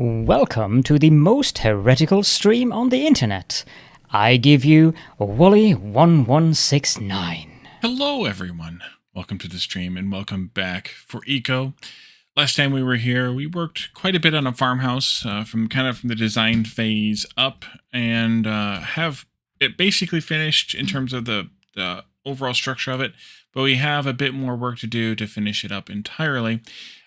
Welcome to the most heretical stream on the internet. I give you Wooly1169. Hello everyone, welcome to the stream and welcome back for Eco. Last time we were here, we worked quite a bit on a farmhouse from the design phase up and have it basically finished in terms of the overall structure of it, but we have a bit more work to do to finish it up entirely.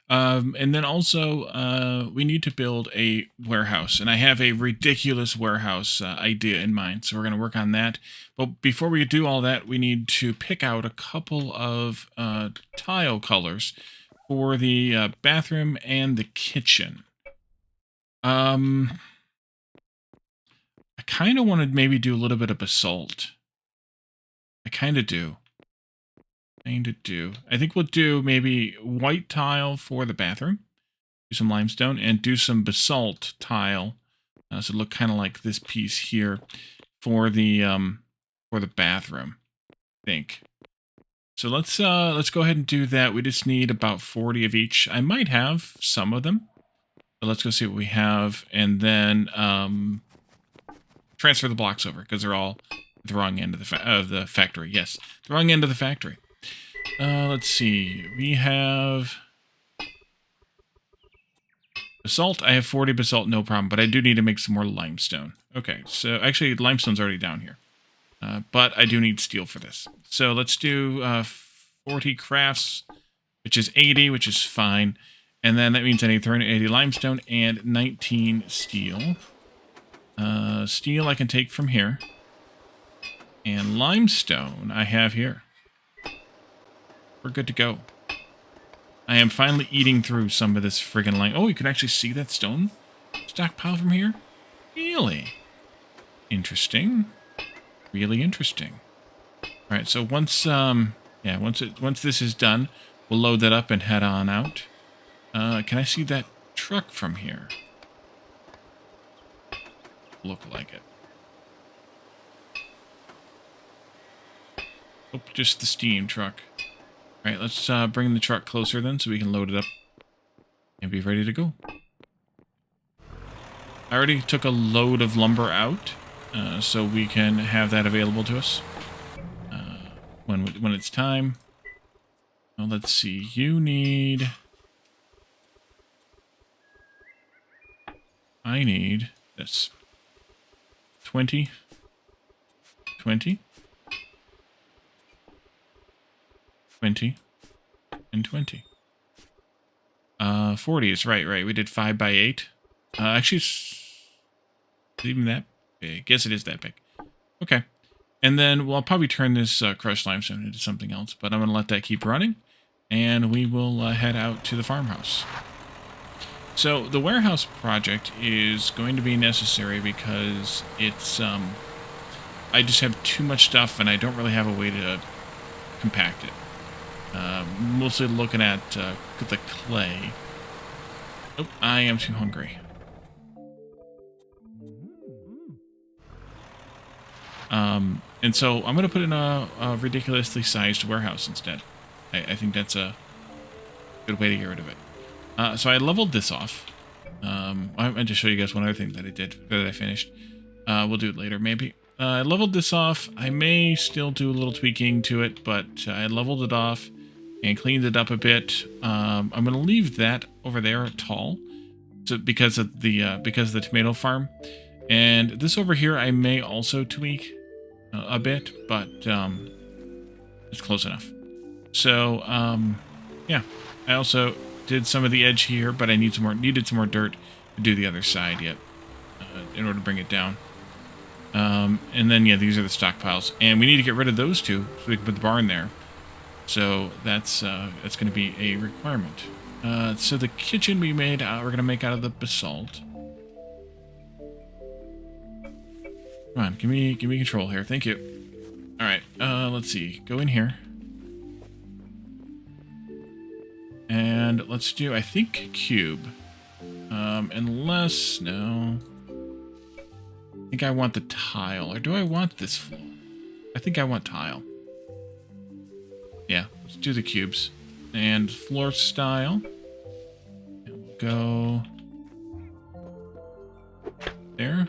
And then also, we need to build a warehouse, and I have a ridiculous warehouse idea in mind, so we're going to work on that. But before we do all that, we need to pick out a couple of tile colors for the bathroom and the kitchen. I kind of want to maybe do a little bit of basalt. I kind of do. I think we'll do maybe white tile for the bathroom, do some limestone, and do some basalt tile, so look kind of like this piece here for the bathroom, I think. So let's go ahead and do that. We just need about 40 of each. I might have some of them, but let's go see what we have, and then transfer the blocks over because they're all the wrong end of the factory. Yes, the wrong end of the factory. Let's see. We have basalt. I have 40 basalt, no problem, but I do need to make some more limestone. Okay, so actually limestone's already down here. But I do need steel for this. So let's do 40 crafts, which is 80, which is fine. And then that means I need 380 limestone and 19 steel. Steel I can take from here. And limestone I have here. We're good to go. I am finally eating through some of this friggin' lime. Oh, you can actually see that stone stockpile from here? Really? Interesting. Really interesting. Alright, so once this is done, we'll load that up and head on out. Can I see that truck from here? Look like it. Oh, just the steam truck. Alright, let's bring the truck closer then so we can load it up and be ready to go. I already took a load of lumber out, so we can have that available to us when it's time. Well, let's see. I need this. 20. 20. 20 and 20. 40 is right. We did 5 by 8. Actually, it's even that big. Guess it is that big. Okay. And then I'll probably turn this crushed limestone into something else, but I'm going to let that keep running, and we will head out to the farmhouse. So the warehouse project is going to be necessary because it's I just have too much stuff, and I don't really have a way to compact it. Mostly looking at the clay. Oh, I am too hungry. And so I'm going to put in a ridiculously sized warehouse instead. I think that's a good way to get rid of it. So I leveled this off. I meant to show you guys one other thing that I did, that I finished. We'll do it later, maybe. I leveled this off. I may still do a little tweaking to it, but I leveled it off and cleaned it up a bit. I'm going to leave that over there tall, so because of the tomato farm. And this over here I may also tweak a bit, but it's close enough. So yeah, I also did some of the edge here, but I needed some more dirt to do the other side yet in order to bring it down. And then yeah, these are the stockpiles, and we need to get rid of those two so we can put the barn there. So that's going to be a requirement. So the kitchen we're going to make out of the basalt. Come on, give me control here. Thank you. All right. Let's see. Go in here. And let's do, I think, cube. Unless, no. I think I want the tile. Or do I want this floor? I think I want tile. Yeah, let's do the cubes. And floor style. And we'll go there.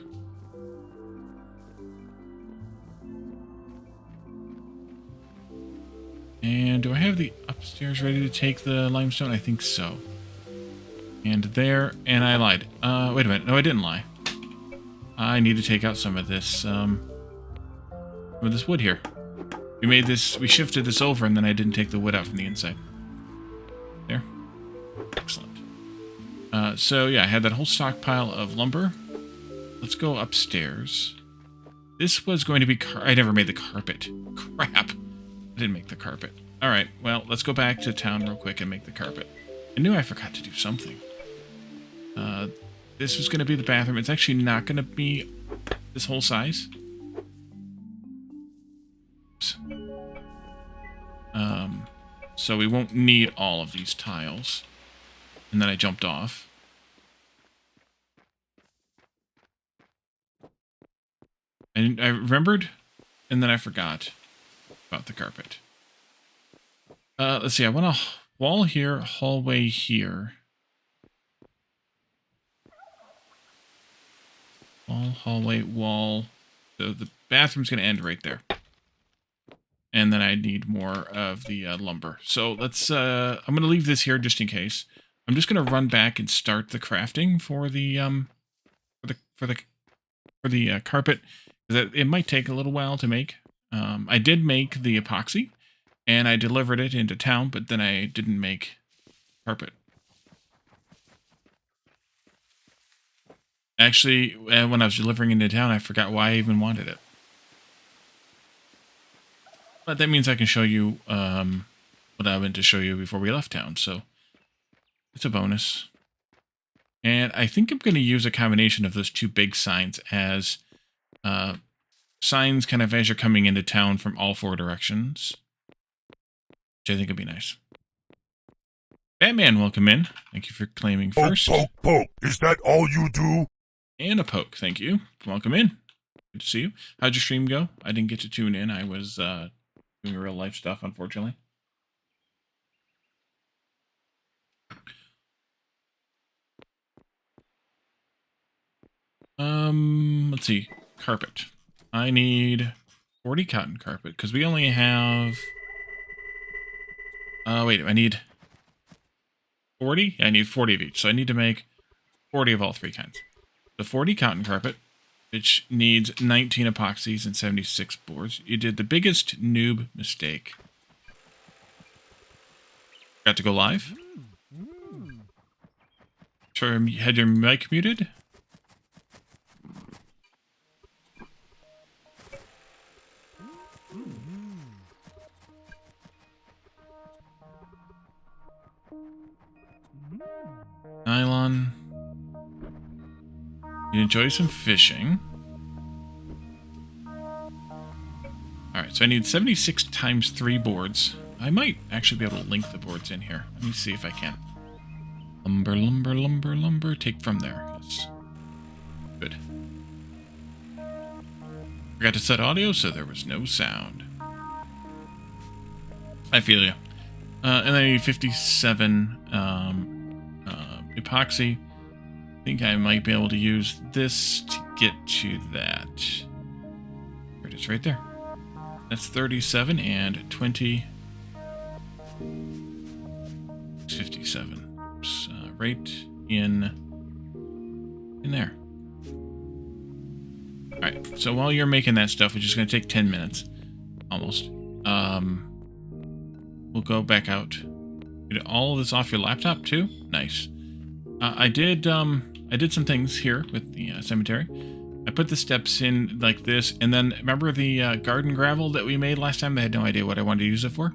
And do I have the upstairs ready to take the limestone? I think so. And there, and I lied. Wait a minute. No, I didn't lie. I need to take out some of this wood here. We shifted this over, and then I didn't take the wood out from the inside. There. Excellent. So yeah, I had that whole stockpile of lumber. Let's go upstairs. This was going to be I never made the carpet. Crap. I didn't make the carpet. Alright, well, let's go back to town real quick and make the carpet. I knew I forgot to do something. This was going to be the bathroom. It's actually not going to be this whole size. So we won't need all of these tiles. And then I jumped off. And I remembered, and then I forgot about the carpet. Let's see, I want a wall here, hallway here. Wall, hallway, wall. So the bathroom's going to end right there. And then I need more of the lumber. So let's, I'm going to leave this here just in case. I'm just going to run back and start the crafting for the carpet. It might take a little while to make. I did make the epoxy, and I delivered it into town, but then I didn't make carpet. Actually, when I was delivering into town, I forgot why I even wanted it. But that means I can show you what I meant to show you before we left town, so it's a bonus. And I think I'm going to use a combination of those two big signs as signs kind of as you're coming into town from all four directions, which I think would be nice. Batman, welcome in. Thank you for claiming first. Poke, poke, poke. Is that all you do? And a poke, thank you. Welcome in. Good to see you. How'd your stream go? I didn't get to tune in. I was doing real life stuff, unfortunately. Let's see. Carpet. I need 40 cotton carpet, because we only have... wait, I need 40? I need 40 of each, so I need to make 40 of all three kinds. The 40 cotton carpet, which needs 19 epoxies and 76 boards. You did the biggest noob mistake. Got to go live? Sure, had your mic muted? Nylon. You enjoy some fishing. Alright, so I need 76 times 3 boards. I might actually be able to link the boards in here. Let me see if I can. Lumber, lumber, lumber, lumber. Take from there. Yes. Good. Forgot to set audio, so there was no sound. I feel you. And I need 57 epoxy. I think I might be able to use this to get to that. There it is right there. That's 37 and 20. 57. Oops, right in there. Alright, so while you're making that stuff, which is going to take 10 minutes, almost, we'll go back out. Get all of this off your laptop, too? Nice. I did some things here with the cemetery. I put the steps in like this, and then remember the garden gravel that we made last time? I had no idea what I wanted to use it for.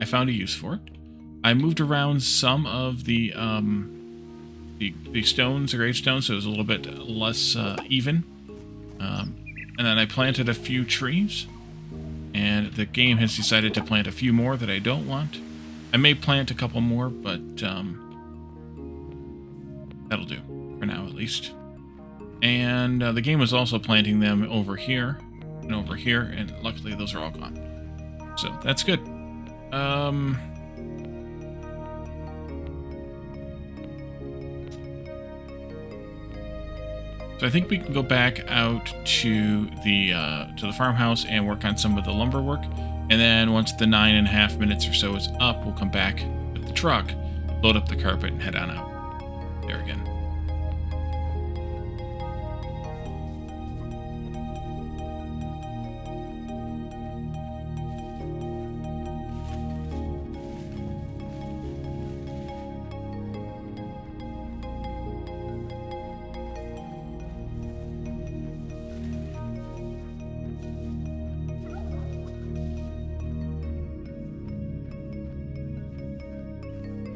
I found a use for it. I moved around some of the stones, the gravestones, so it was a little bit less even. And then I planted a few trees, and the game has decided to plant a few more that I don't want. I may plant a couple more, but that'll do, for now at least. And the game was also planting them over here, and luckily those are all gone. So, that's good. So I think we can go back out to the farmhouse and work on some of the lumber work. And then once the 9.5 minutes or so is up, we'll come back with the truck, load up the carpet, and head on out. There again.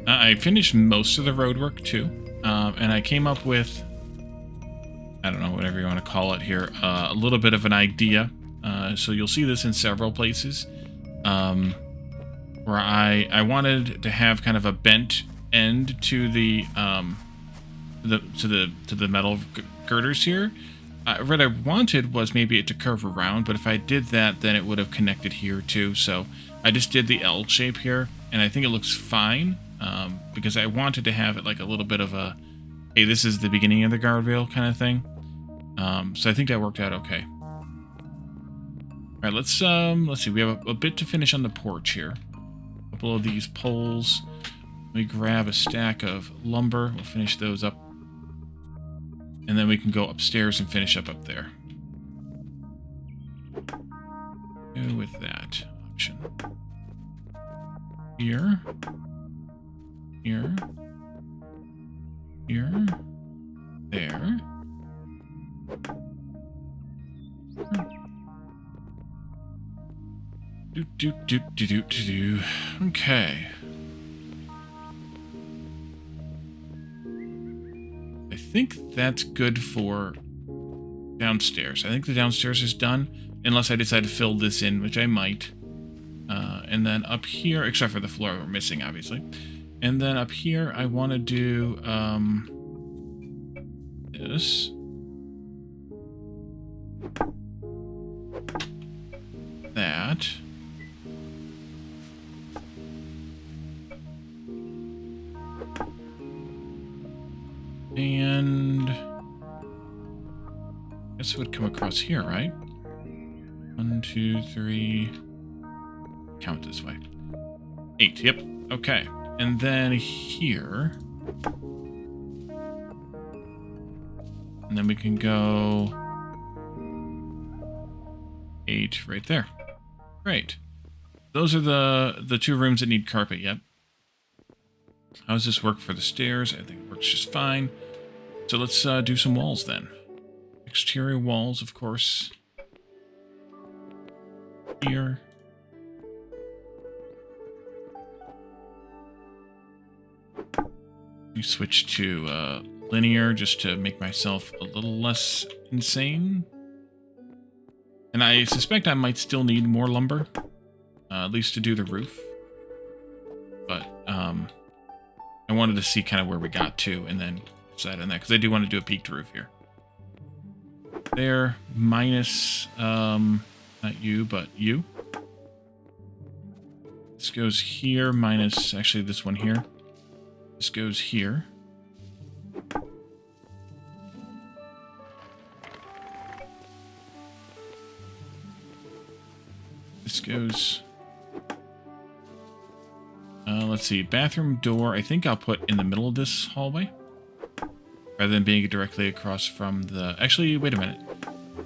I finished most of the road work too, and I came up with, I don't know, whatever you want to call it here, a little bit of an idea. So you'll see this in several places, where I wanted to have kind of a bent end to the metal girders here. What I wanted was maybe it to curve around, but if I did that, then it would have connected here too. So I just did the L shape here, and I think it looks fine. Because I wanted to have it like a little bit of a, hey, this is the beginning of the guardrail kind of thing. So I think that worked out okay. All right, let's see. We have a bit to finish on the porch here. A couple of these poles. Let me grab a stack of lumber. We'll finish those up, and then we can go upstairs and finish up there. Go with that option. Here. Here, there. Do. Okay. I think that's good for downstairs. I think the downstairs is done, unless I decide to fill this in, which I might. And then up here, except for the floor we're missing, obviously. And then up here, I want to do this. That. And I guess it would come across here, right? 1, 2, 3. Count this way. 8. Yep. Okay. And then here. And then we can go 8 right there. Great. Those are the 2 rooms that need carpet, yep. How does this work for the stairs? I think it works just fine. So let's do some walls then. Exterior walls, of course. Here. We switch to linear just to make myself a little less insane. And I suspect I might still need more lumber, at least to do the roof. But I wanted to see kind of where we got to and then decide on that, because I do want to do a peaked roof here. There, minus, not you, but you. This goes here, minus, actually this one here. This goes here. This goes... let's see. Bathroom door, I think I'll put in the middle of this hallway. Rather than being directly across from the... Actually, wait a minute.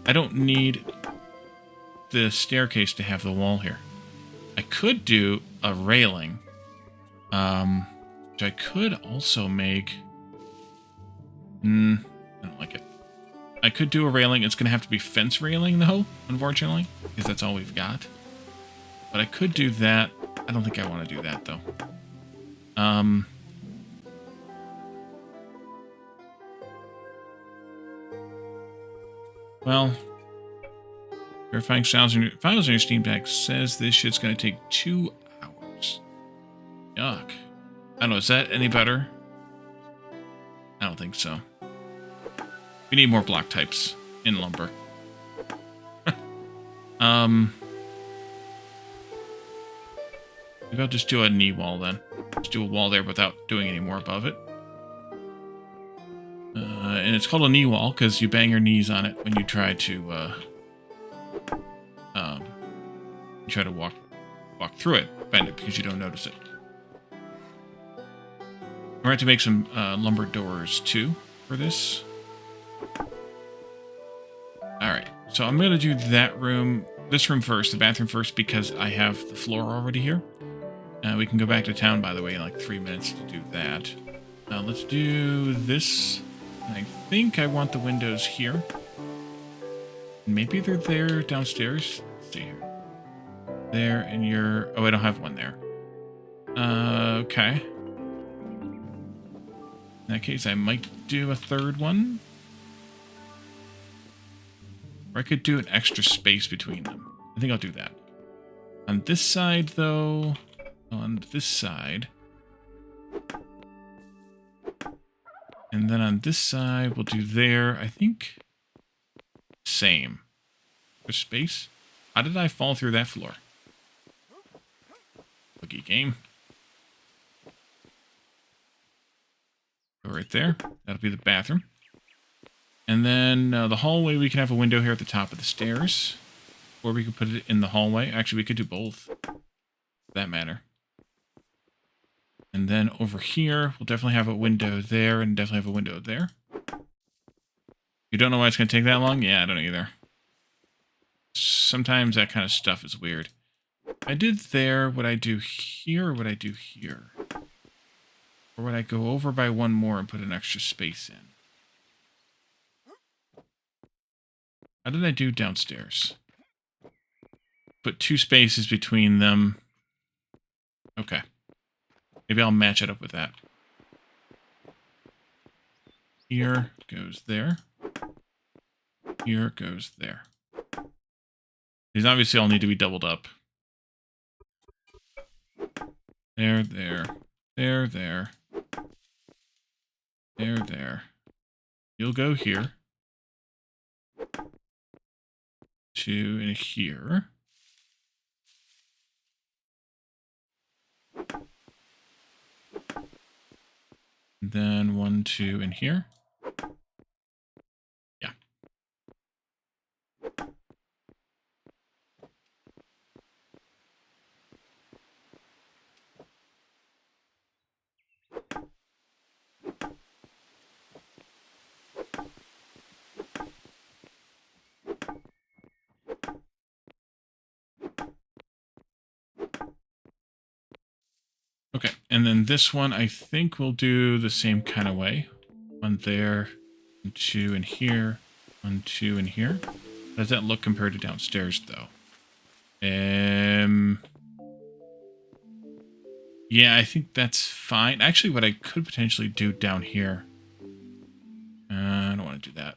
I don't need the staircase to have the wall here. I could do a railing. Which I could also make... I don't like it. I could do a railing. It's going to have to be fence railing, though, unfortunately, because that's all we've got. But I could do that. I don't think I want to do that, though. Well, verifying files on your Steam Deck says this shit's going to take 2 hours. Yuck. I don't know, is that any better? I don't think so. We need more block types in lumber. Maybe I'll just do a knee wall then. Just do a wall there without doing any more above it. And it's called a knee wall because you bang your knees on it when you try to walk through it, bend it because you don't notice it. We're going to make some lumber doors too for this. All right, so I'm going to do this room first, the bathroom first, because I have the floor already here. We can go back to town, by the way, in like 3 minutes to do that. Let's do this. I think I want the windows here. Maybe they're there downstairs. Let's see here. There, and you're... Oh, I don't have one there. Okay. In that case, I might do a third one. Or I could do an extra space between them. I think I'll do that. On this side, though... On this side... And then on this side, we'll do there, I think, same. For space. How did I fall through that floor? Boogie game. Go right there. That'll be the bathroom. And then the hallway, we can have a window here at the top of the stairs. Or we could put it in the hallway. Actually, we could do both. For that matter. And then over here, we'll definitely have a window there and definitely have a window there. You don't know why it's going to take that long? Yeah, I don't know either. Sometimes that kind of stuff is weird. If I did there, would I do here or would I do here? Or would I go over by one more and put an extra space in? How did I do downstairs? Put 2 spaces between them. Okay. Maybe I'll match it up with that. Here goes there. Here goes there. These obviously all need to be doubled up. There, there, there, there. There, there. You'll go here. 2 in here. Then 1, 2 in here. Yeah. Okay, and then this one I think we'll do the same kind of way. 1 there, 1, 2 in here, 1, 2 in here. How does that look compared to downstairs, though? Yeah, I think that's fine. Actually, what I could potentially do down here... I don't want to do that.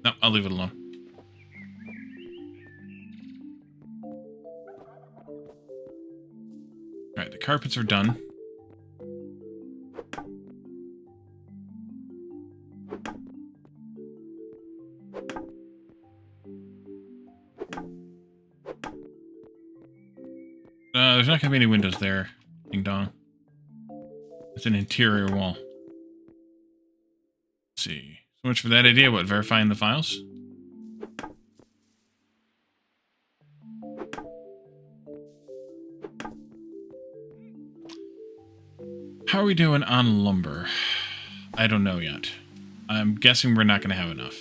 No, I'll leave it alone. Alright, the carpets are done. There's not going to be any windows there. Ding dong. It's an interior wall. Let's see. So much for that idea. What, verifying the files? How are we doing on lumber? I don't know yet. I'm guessing we're not going to have enough.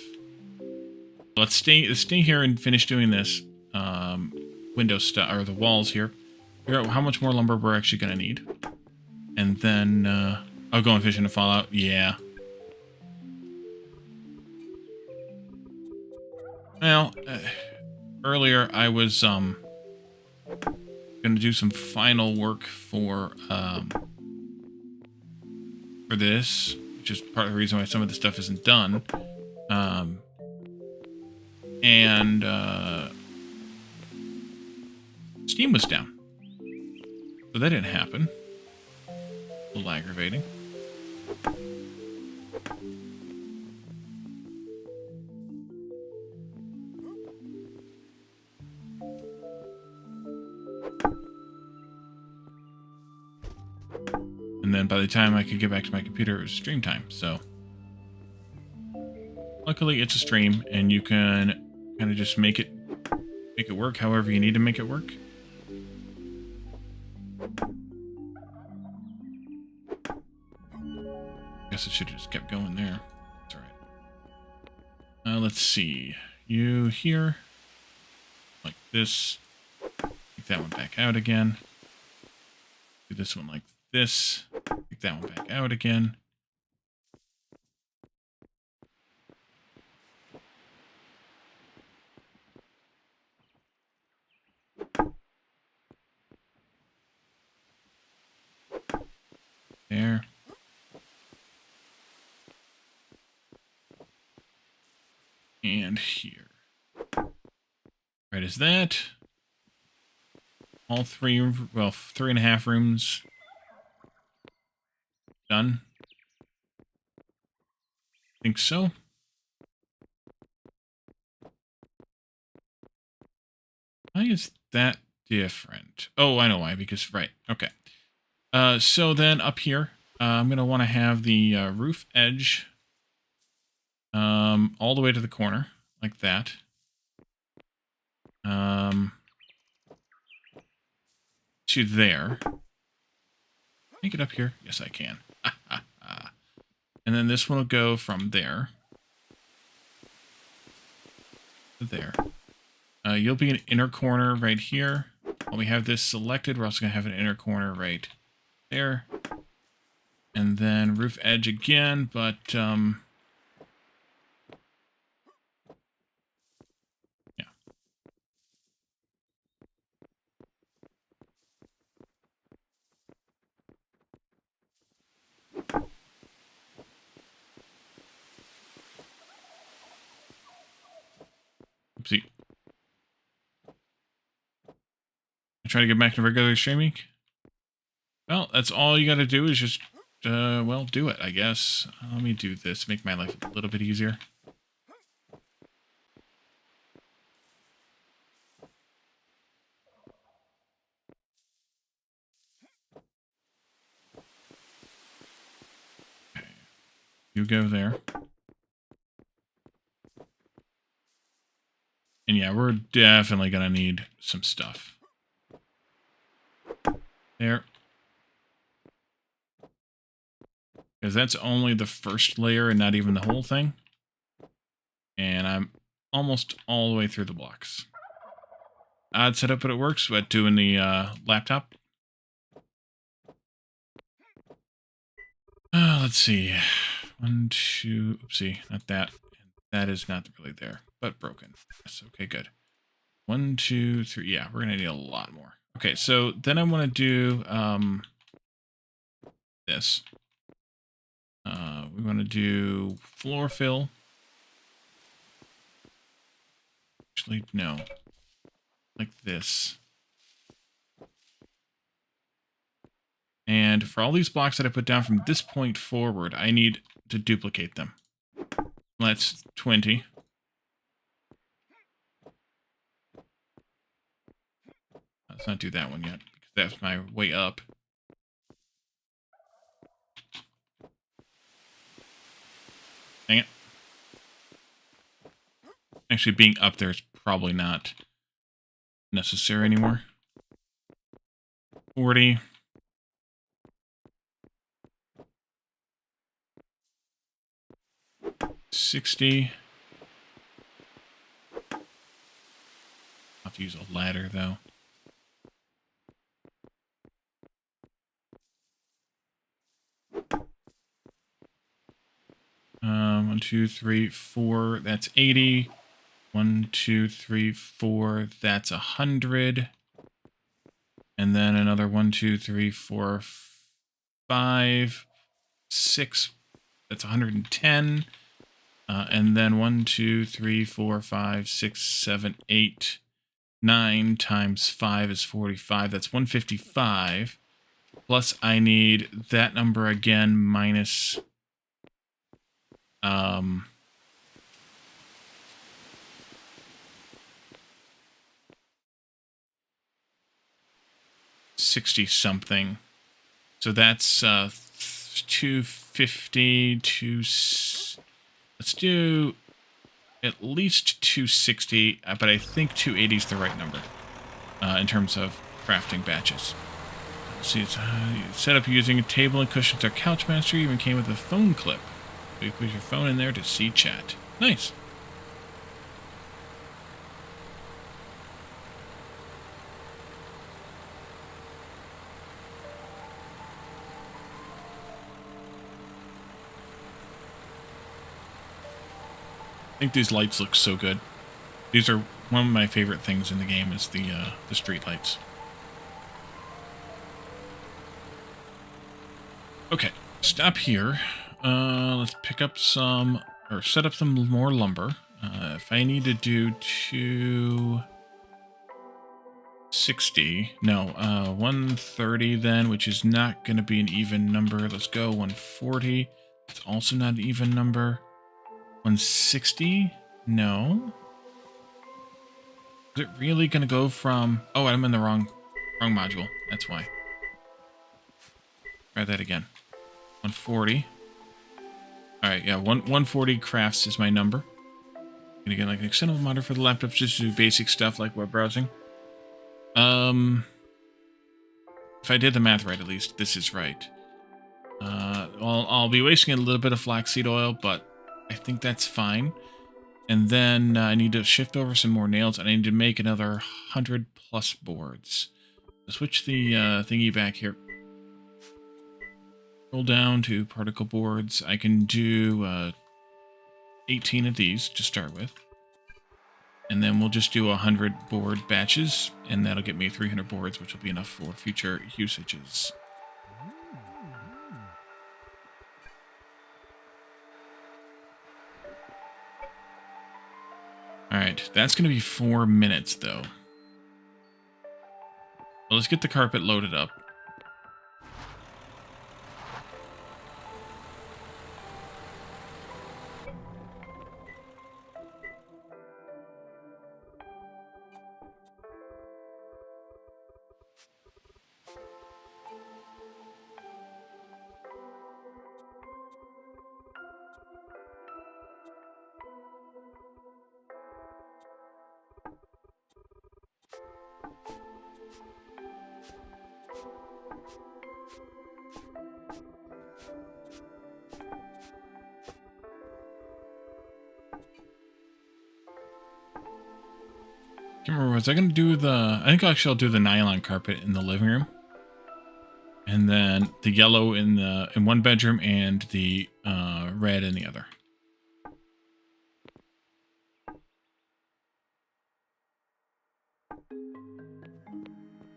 Let's stay here and finish doing this window stuff, or the walls here. Figure out how much more lumber we're actually going to need. And then, I'll go and fish in the Fallout. Yeah. Well, earlier I was, going to do some final work for this, which is part of the reason why some of the stuff isn't done. Steam was down. So that didn't happen. A little aggravating. And then by the time I could get back to my computer, it was stream time. So luckily it's a stream, and you can kind of just make it work however you need to make it work. Guess it should have just kept going there. That's all right. Let's see. You here, like this. Take that one back out again. Do this one like this. Take that one back out again. There. And here. Right as that. All three, well, 3.5 rooms done. Think so. Why is that different? Oh, I know why. Because, right. Okay. So then up here, I'm going to want to have the roof edge all the way to the corner, like that. To there. Make it up here. Yes, I can. And then this one will go from there to there. You'll be an inner corner right here. While we have this selected, we're also going to have an inner corner right there. And then roof edge again, but yeah. Oopsie. I try to get back to regular streaming. Well, that's all you got to do is just, well, do it, I guess. Let me do this, make my life a little bit easier. Okay. You go there. And yeah, we're definitely going to need some stuff. There. Because that's only the first layer and not even the whole thing. And I'm almost all the way through the blocks. Odd setup, but it works. But doing the laptop. Let's see. 1, 2. Oopsie, not that. That is not really there, but broken. Yes, okay, good. 1, 2, 3. Yeah, we're gonna need a lot more. Okay, so then I want to do this. We want to do floor fill. Actually, no. Like this. And for all these blocks that I put down from this point forward, I need to duplicate them. That's 20. Let's not do that one yet, because that's my way up. Dang it. Actually, being up there is probably not necessary anymore. 40. 60. I'll have to use a ladder, though. One, 2, 3, 4. That's 80. 1, 2, 3, 4. That's 100. And then another 1, 2, 3, 4, 5, 6. That's 110. And then 1, 2, 3, 4, 5, 6, 7, 8, 9 times 5 is 45. That's 155. Plus I need that number again minus 60 something. So that's 250 to... Let's do at least 260, but I think 280 is the right number in terms of crafting batches. Let's see, it's set up using a table and cushions. Our Couchmaster even came with a phone clip. You put your phone in there to see chat. Nice. I think these lights look so good. These are one of my favorite things in the game is the street lights. Okay, stop here. Let's pick up some, or set up some more lumber. If I need to do 260, no, 130 then, which is not going to be an even number. Let's go 140. It's also not an even number. 160? No. Is it really going to go from... Oh, I'm in the wrong module. That's why. Try that again. 140. Alright, yeah, 140 crafts is my number. Gonna get like an external monitor for the laptop just to do basic stuff like web browsing. If I did the math right, at least, this is right. I'll be wasting a little bit of flaxseed oil, but I think that's fine. And then I need to shift over some more nails, and I need to make another 100 plus boards. I'll switch the thingy back here. Roll down to particle boards. I can do 18 of these to start with. And then we'll just do 100 board batches, and that'll get me 300 boards, which will be enough for future usages. Alright, that's going to be 4 minutes, though. Well, let's get the carpet loaded up. I can't remember, was I going to do the... I think actually I'll do the nylon carpet in the living room. And then the yellow in one bedroom and the red in the other.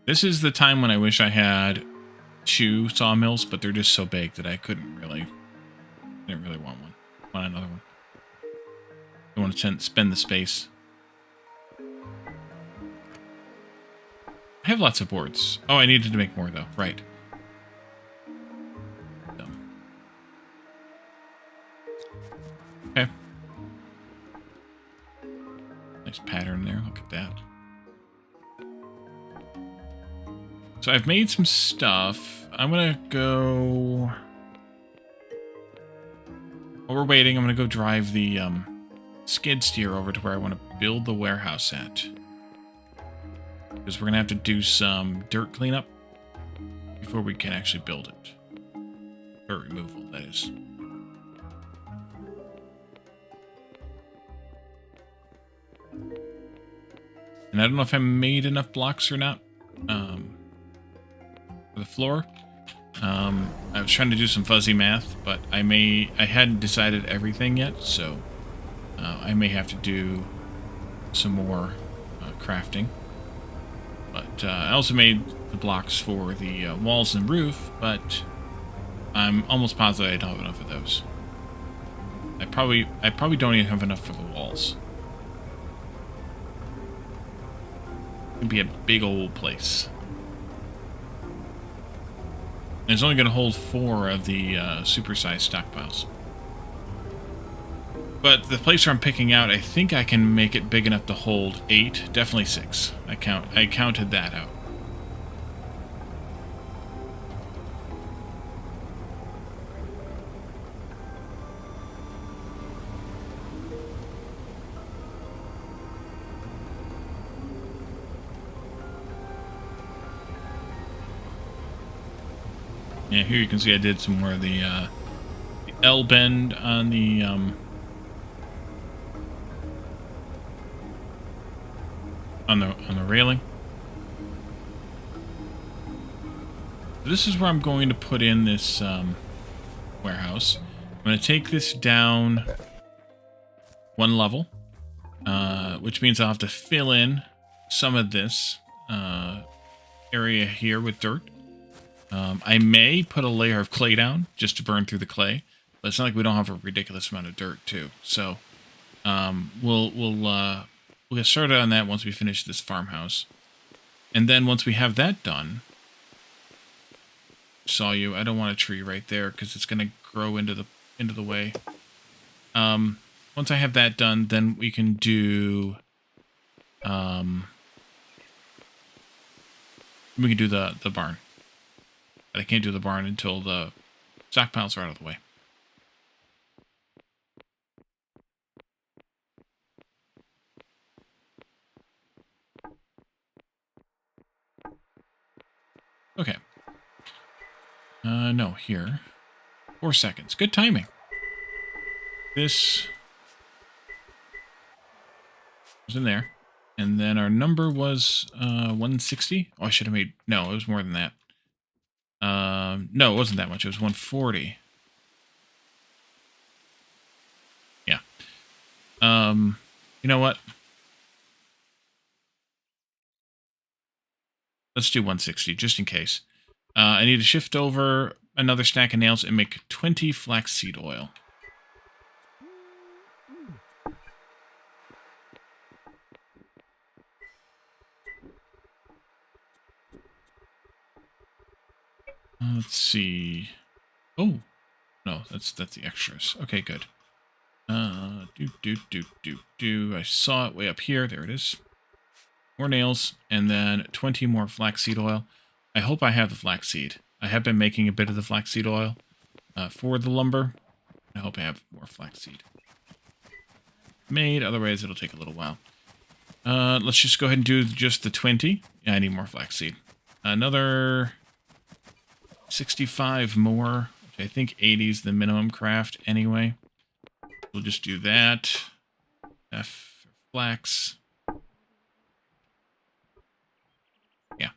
This is the time when I wish I had 2 sawmills, but they're just so big that I didn't really want one. Want another one. I want to spend the space. I have lots of boards. Oh, I needed to make more, though. Right. Okay. Nice pattern there. Look at that. So I've made some stuff. I'm going to go... While we're waiting, I'm going to go drive the skid steer over to where I want to build the warehouse at. Because we're going to have to do some dirt cleanup before we can actually build it. Dirt removal, that is. And I don't know if I made enough blocks or not for the floor. I was trying to do some fuzzy math, but I hadn't decided everything yet, so I may have to do some more crafting. But I also made the blocks for the walls and roof, but I'm almost positive I don't have enough of those. I probably don't even have enough for the walls. It'd be a big old place. And it's only going to hold 4 of the supersized stockpiles. But the place where I'm picking out, I think I can make it big enough to hold 8, definitely 6. I counted that out. Yeah, here you can see I did some more of the L bend on the railing. This is where I'm going to put in this warehouse. I'm going to take this down one level, which means I'll have to fill in some of this area here with dirt. I may put a layer of clay down just to burn through the clay, but it's not like we don't have a ridiculous amount of dirt too. So we'll get started on that once we finish this farmhouse, and then once we have that done. Saw you. I don't want a tree right there because it's gonna grow into the way. Once I have that done, then we can do the barn. But I can't do the barn until the stockpiles are out of the way. Okay. No, here. 4 seconds. Good timing. This was in there. And then our number was 160. Oh, I should have made... No, it was more than that. No, it wasn't that much. It was 140. Yeah. You know what? Let's do 160, just in case. I need to shift over another stack of nails and make 20 flaxseed oil. Let's see. Oh, no, that's the extras. Okay, good. I saw it way up here. There it is. More nails, and then 20 more flaxseed oil. I hope I have the flaxseed. I have been making a bit of the flaxseed oil for the lumber. I hope I have more flaxseed made. Otherwise, it'll take a little while. Let's just go ahead and do just the 20. Yeah, I need more flaxseed. Another 65 more. Which I think 80 is the minimum craft anyway. We'll just do that. F for flax. Yeah.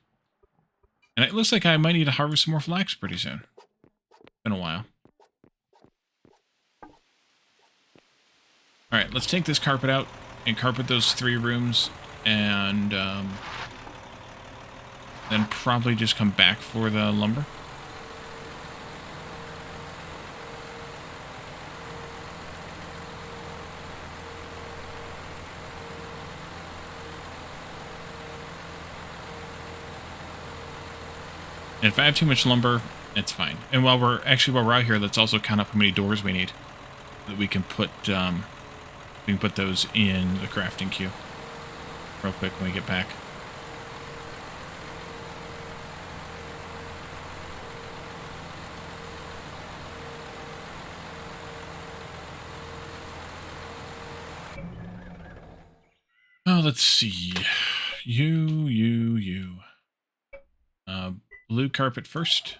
And it looks like I might need to harvest some more flax pretty soon. Been a while. Alright, let's take this carpet out and carpet those 3 rooms, and then probably just come back for the lumber. And if I have too much lumber, it's fine. And while we're out here, let's also count up how many doors we need that we can put those in the crafting queue real quick when we get back. Oh, let's see. You. Blue carpet first.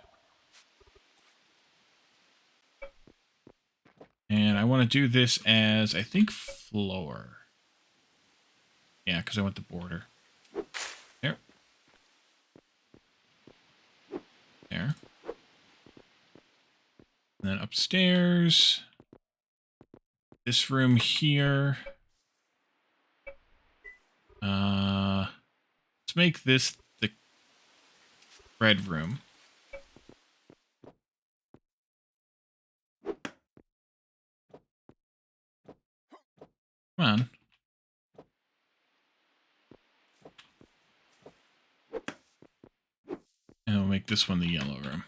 And I want to do this as, I think, floor. Yeah, because I want the border. There. There. And then upstairs. This room here. Let's make this the red room. Come on. And we'll make this one the yellow room.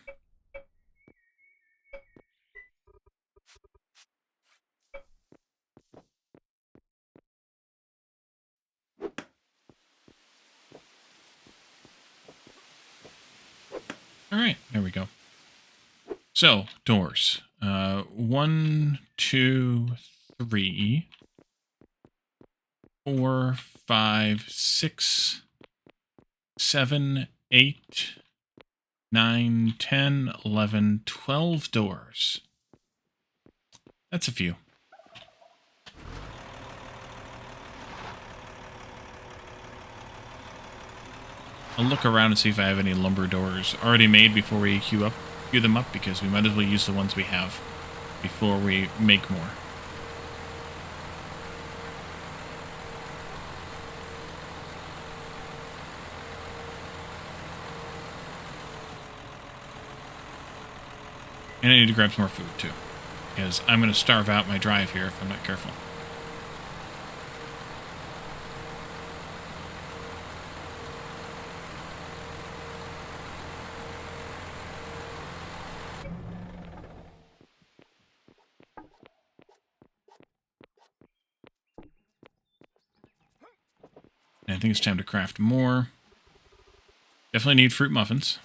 Alright, there we go. So, doors. 1, 2, 3, 4, 5, 6, 7, 8, 9, 10, 11, 12 doors. That's a few. I'll look around and see if I have any lumber doors already made before we queue them up, because we might as well use the ones we have before we make more. And I need to grab some more food too, because I'm going to starve out my drive here if I'm not careful. And I think it's time to craft more. Definitely need fruit muffins.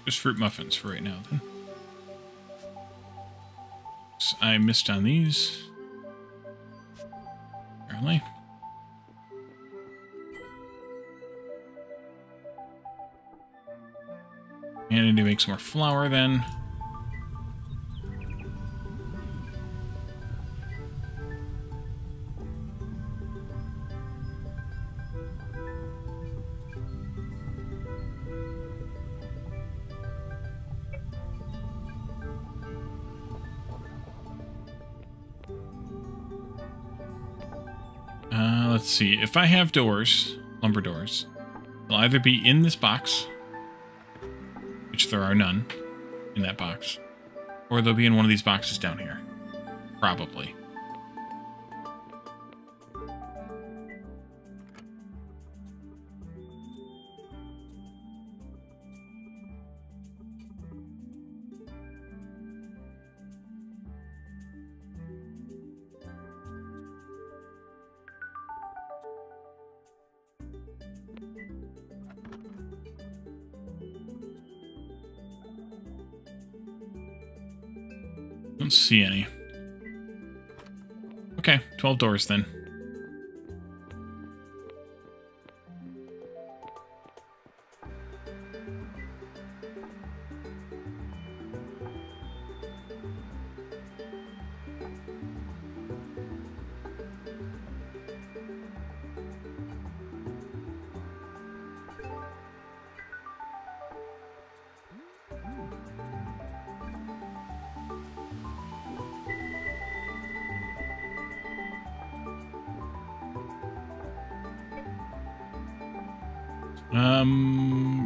Just fruit muffins for right now, then. So I missed on these. Apparently. And I need to make some more flour, then. Let's see. If I have doors, lumber doors, they'll either be in this box, which there are none in that box, or they'll be in one of these boxes down here. Probably. Don't see any. Okay, 12 doors then.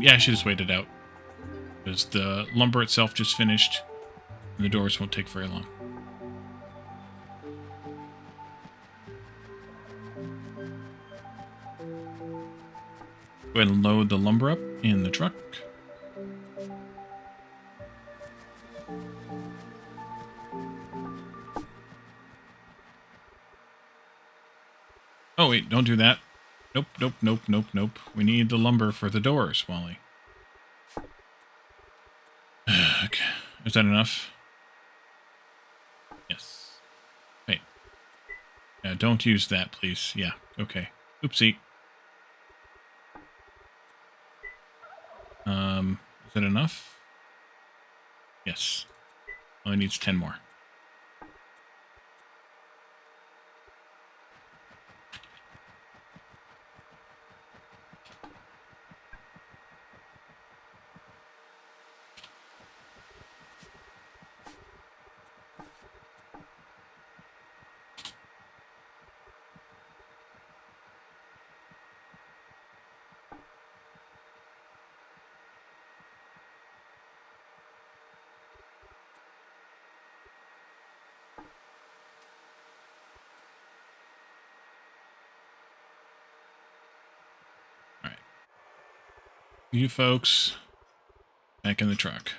Yeah, I should just wait it out. Because the lumber itself just finished, and the doors won't take very long. Go ahead and load the lumber up in the truck. Oh, wait, don't do that. Nope, nope, nope, nope, nope. We need the lumber for the doors, Wally. Okay. Is that enough? Yes. Wait. Don't use that, please. Yeah, okay. Oopsie. Is that enough? Yes. Only needs 10 more. You folks, back in the truck.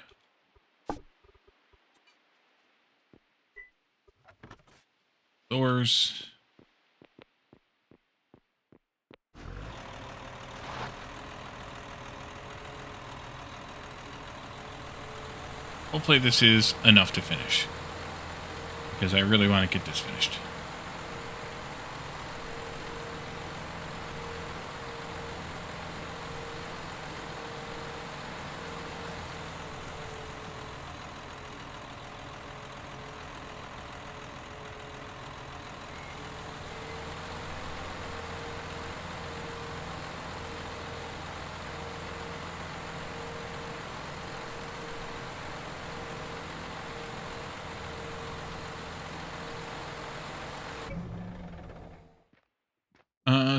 Doors. hopefully this is enough to finish. Because I really want to get this finished.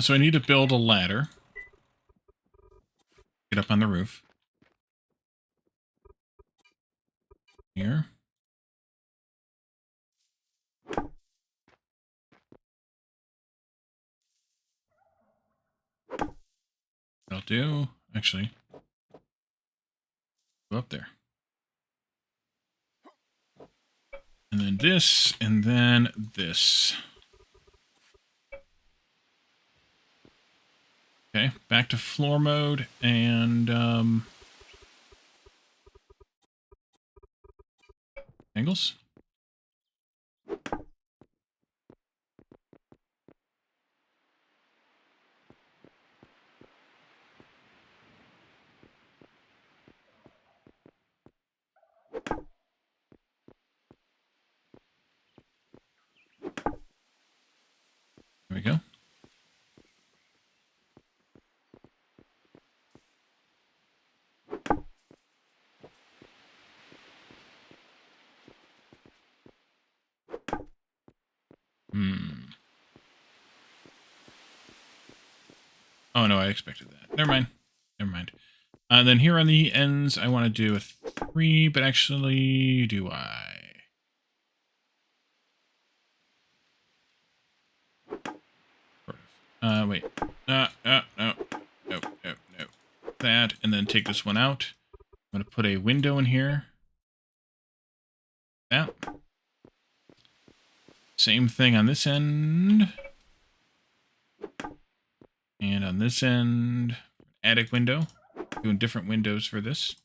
So I need to build a ladder. Get up on the roof. Here. That'll do. Actually, go up there. And then this, and then this. Okay, back to floor mode, and angles. There we go. Oh no, I expected that. Never mind. Never mind. Then here on the ends, I want to do a 3, but actually, do I? Wait. No. That, and then take this one out. I'm going to put a window in here. That. Same thing on this end. And on this end, attic window. Doing different windows for this.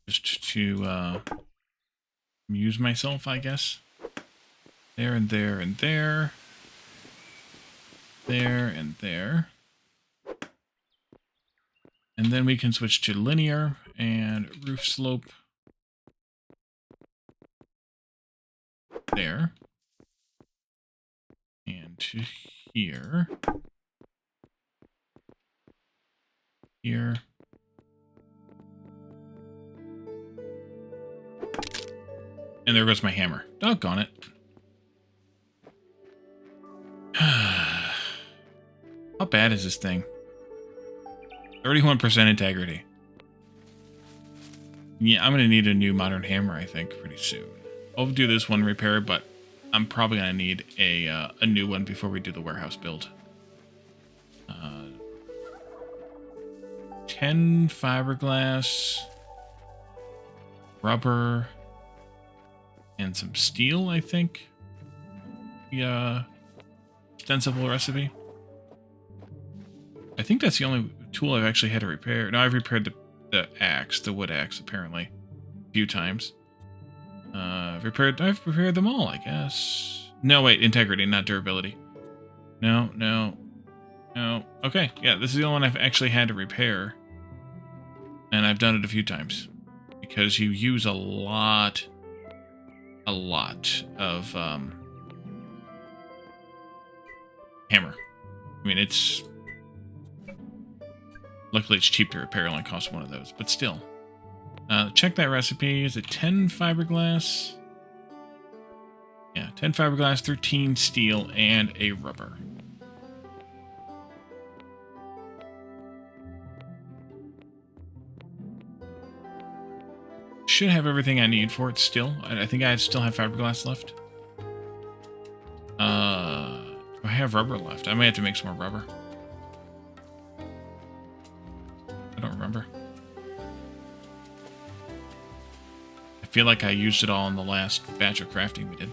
Just to amuse myself, I guess. There and there and there. There and there. And then we can switch to linear and roof slope. There. And to here. Here. And there goes my hammer. Doggone it. How bad is this thing? 31% integrity. Yeah, I'm going to need a new modern hammer, I think, pretty soon. I'll do this one repair, but I'm probably going to need a new one before we do the warehouse build. 10 fiberglass, rubber, and some steel, I think. The extensible recipe. I think that's the only tool I've actually had to repair. No, I've repaired the axe, the wood axe, apparently, a few times. I've repaired them all, I guess. No, wait, integrity, not durability. No. Okay, yeah, this is the only one I've actually had to repair. And I've done it a few times. Because you use a lot of hammer. I mean, it's... Luckily, it's cheap to repair. It only costs one of those. But still. Check that recipe. Is it 10 fiberglass? Yeah, 10 fiberglass, 13 steel, and a rubber. Should have everything I need for it still. I think I still have fiberglass left. Do I have rubber left? I may have to make some more rubber. I don't remember. I feel like I used it all in the last batch of crafting we did.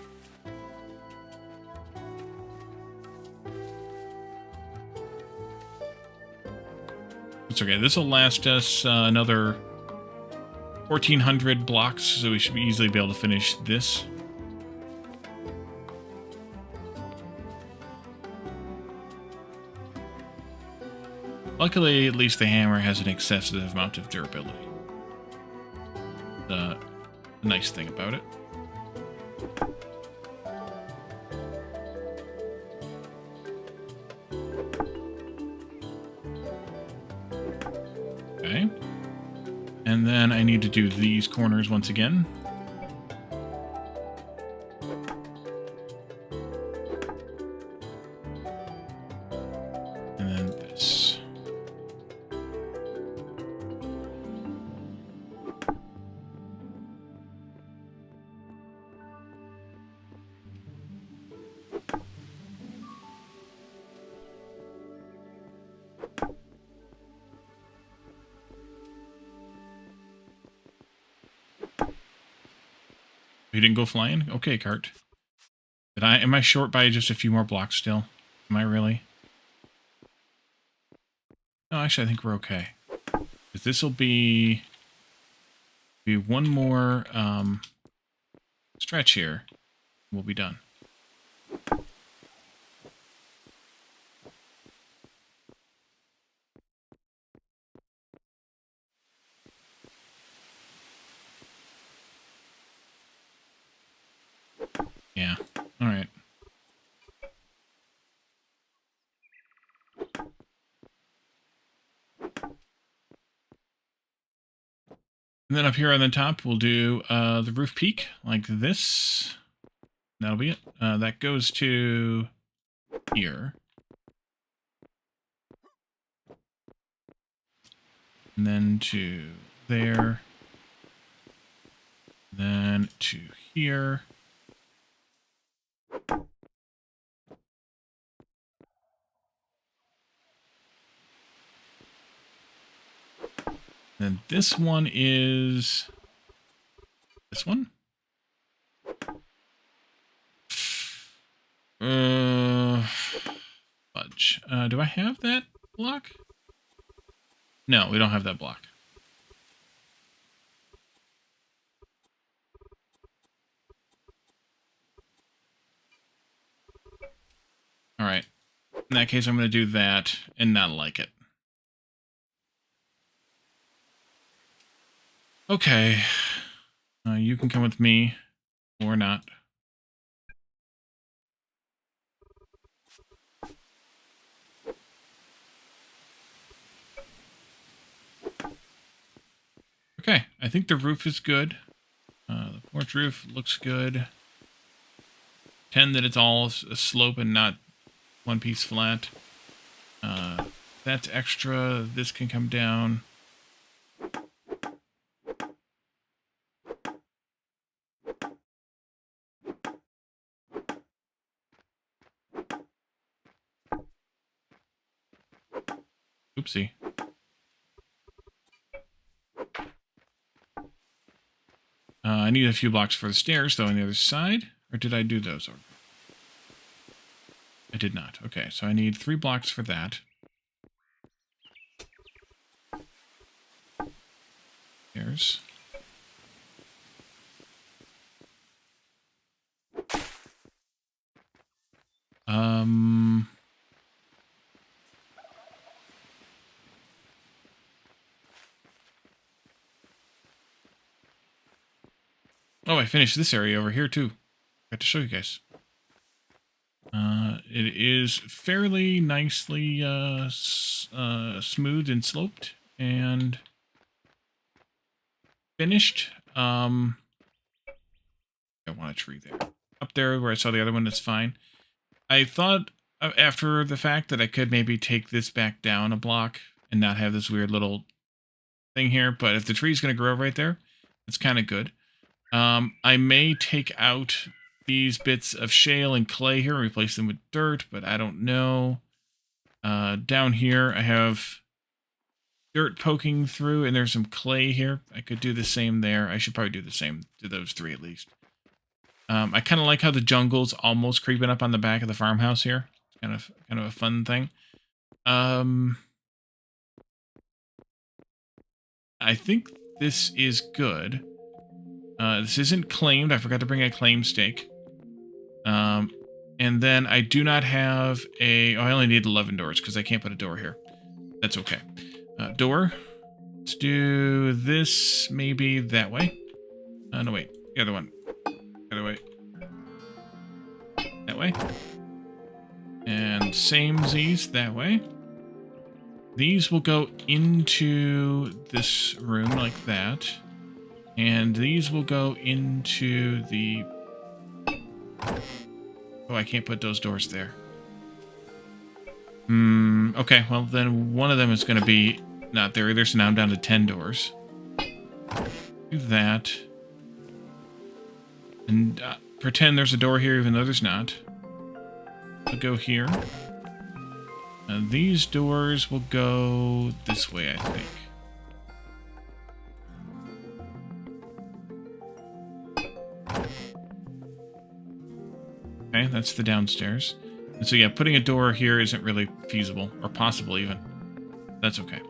It's okay. This will last us another 1,400 blocks, so we should easily be able to finish this. Luckily, at least the hammer has an excessive amount of durability. The nice thing about it. Okay. And then I need to do these corners once again. And then this. You didn't go flying? Okay, cart. Am I short by just a few more blocks still? Am I really? No, actually, I think we're okay. Because this will be one more stretch here. We'll be done. Yeah. All right. And then up here on the top, we'll do the roof peak like this. That'll be it. That goes to here. And then to there. Then to here. Then this one is this one. Fudge. Do I have that block? No, we don't have that block. All right. In that case, I'm going to do that and not like it. Okay. You can come with me or not. Okay, I think the roof is good. The porch roof looks good. 10 that it's all a slope and not one piece flat. That's extra. This can come down. Oopsie. I need a few blocks for the stairs, though, on the other side. Or did I do those? I did not. Okay, so I need 3 blocks for that. Stairs. Oh, I finished this area over here, too. Got to show you guys. It is fairly nicely smooth and sloped and finished. I want a tree there. Up there where I saw the other one, that's fine. I thought after the fact that I could maybe take this back down a block and not have this weird little thing here, but if the tree's going to grow right there, it's kind of good. I may take out these bits of shale and clay here and replace them with dirt, but I don't know. Down here, I have dirt poking through, and there's some clay here. I could do the same there. I should probably do the same to those 3 at least. I kind of like how the jungle's almost creeping up on the back of the farmhouse here. It's kind of a fun thing. I think this is good. This isn't claimed. I forgot to bring a claim stake. And then I do not have a... Oh, I only need 11 doors because I can't put a door here. That's okay. Door. Let's do this maybe that way. No, wait. The other one. The other way. That way. And same Z's that way. These will go into this room like that. And these will go into the... Oh, I can't put those doors there. Okay, well then one of them is going to be not there either, so now I'm down to 10 doors. Do that. And pretend there's a door here even though there's not. I'll go here. These doors will go this way, I think. Okay, that's the downstairs. And so yeah, putting a door here isn't really feasible, or possible even. That's okay.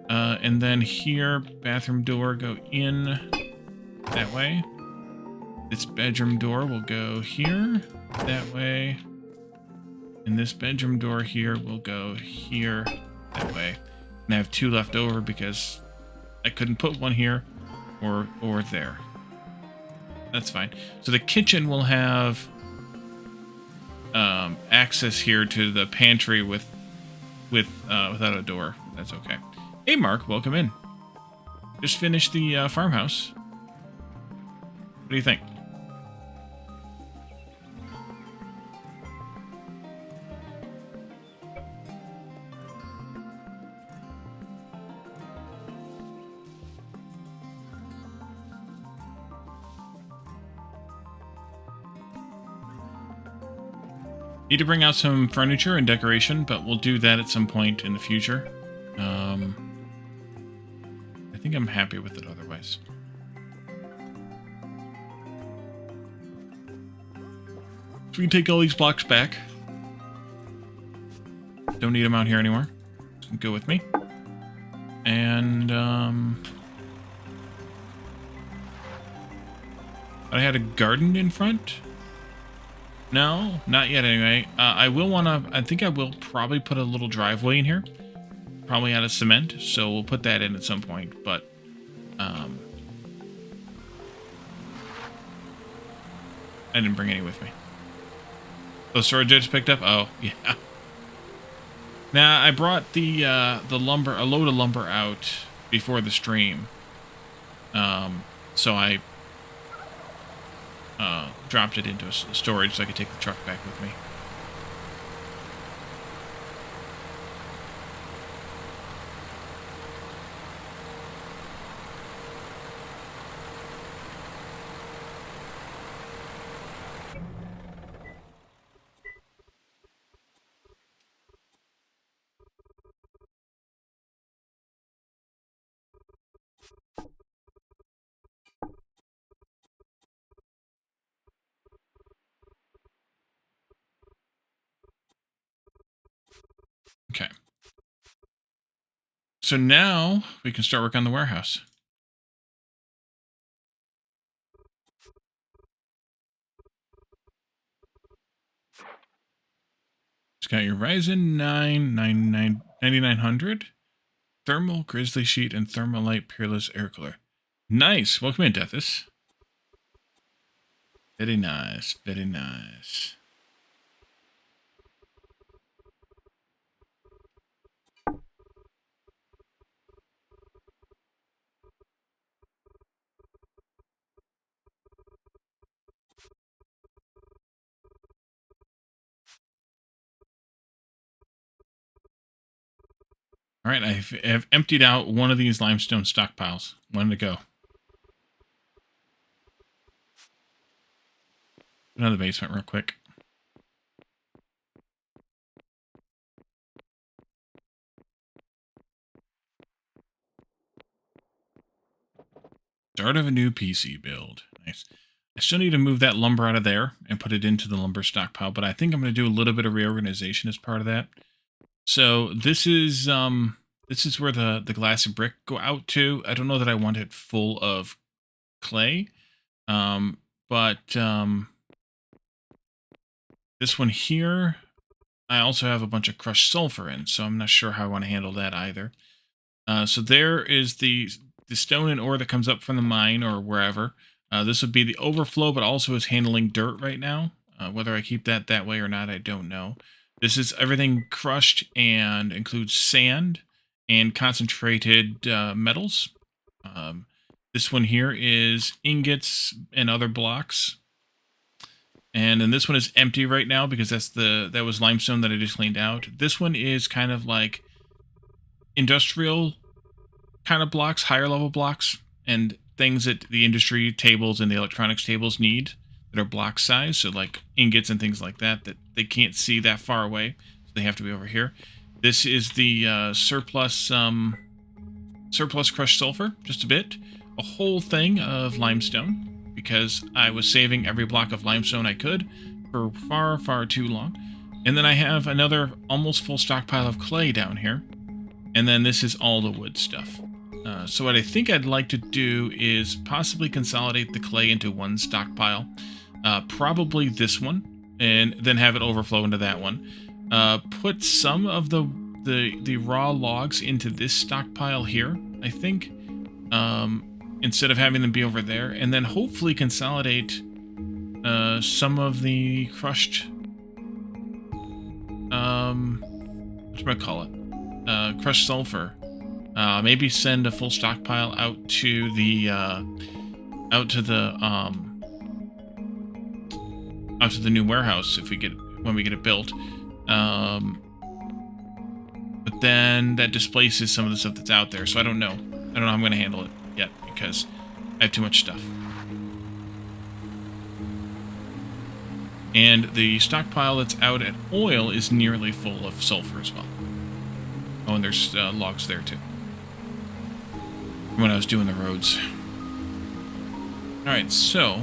And then here, bathroom door, go in that way. This bedroom door will go here, that way. And this bedroom door here will go here, that way. And I have 2 left over because I couldn't put one here or there. That's fine. So the kitchen will have access here to the pantry without a door. That's okay. Hey Mark, welcome in. Just finished the farmhouse. What do you think? Need to bring out some furniture and decoration, but we'll do that at some point in the future. I think I'm happy with it otherwise. So we can take all these blocks back. Don't need them out here anymore. Go with me. And, I had a garden in front. No, not yet anyway. I think I will probably put a little driveway in here. Probably out of cement, so we'll put that in at some point, but... I didn't bring any with me. The storage I just picked up? Oh, yeah. Now, I brought the lumber, a load of lumber out before the stream. So I... dropped it into storage so I could take the truck back with me. Okay. So now we can start work on the warehouse. It's got your Ryzen 9 9900, thermal grizzly sheet, and thermalite peerless air cooler. Nice. Welcome in, Deathis. Very nice. Very nice. All right, I've emptied out one of these limestone stockpiles. One to go. Another basement real quick. Start of a new PC build. Nice. I still need to move that lumber out of there and put it into the lumber stockpile, but I think I'm going to do a little bit of reorganization as part of that. So this is this is where the glass and brick go out to. I don't know that I want it full of clay. But this one here, I also have a bunch of crushed sulfur in, so I'm not sure how I want to handle that either. So there is the stone and ore that comes up from the mine or wherever. This would be the overflow, but also is handling dirt right now. Whether I keep that way or not, I don't know. This is everything crushed and includes sand and concentrated metals. This one here is ingots and other blocks. And then this one is empty right now because that was limestone that I just cleaned out. This one is kind of like industrial kind of blocks, higher level blocks, and things that the industry tables and the electronics tables need that are block size. So like ingots and things like that they can't see that far away. So they have to be over here. This is the surplus crushed sulfur, just a bit. A whole thing of limestone, because I was saving every block of limestone I could for far, far too long. And then I have another almost full stockpile of clay down here. And then this is all the wood stuff. So what I think I'd like to do is possibly consolidate the clay into one stockpile. Probably this one, and then have it overflow into that one. Put some of the raw logs into this stockpile here, I think. Instead of having them be over there, and then hopefully consolidate some of the crushed, crushed sulfur. Maybe send a full stockpile out to the new warehouse when we get it built. But then that displaces some of the stuff that's out there, so I don't know. I don't know how I'm going to handle it yet, because I have too much stuff. And the stockpile that's out at oil is nearly full of sulfur as well. Oh, and there's logs there too, when I was doing the roads. Alright, so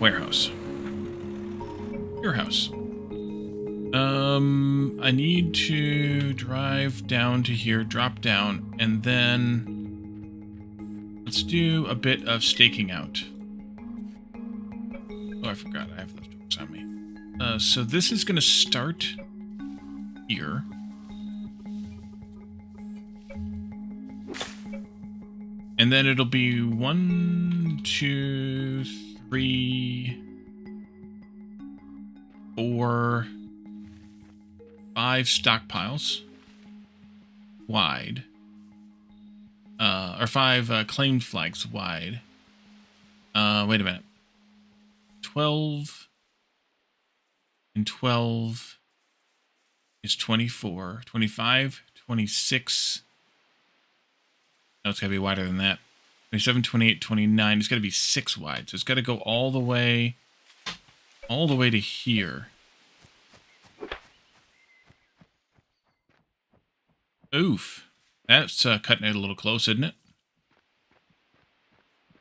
warehouse. Your house. I need to drive down to here, drop down, and then let's do a bit of staking out. Oh, I forgot. I have those books on me. So this is going to start here. And then it'll be 1, 2, 3, 4, 5 stockpiles wide, or 5 claimed flags wide. Wait a minute. 12 and 12 is 24, 25, 26. No, it's got to be wider than that. 27, 28, 29. It's got to be 6 wide. So it's got to go all the way to here. Oof. That's cutting it a little close, isn't it?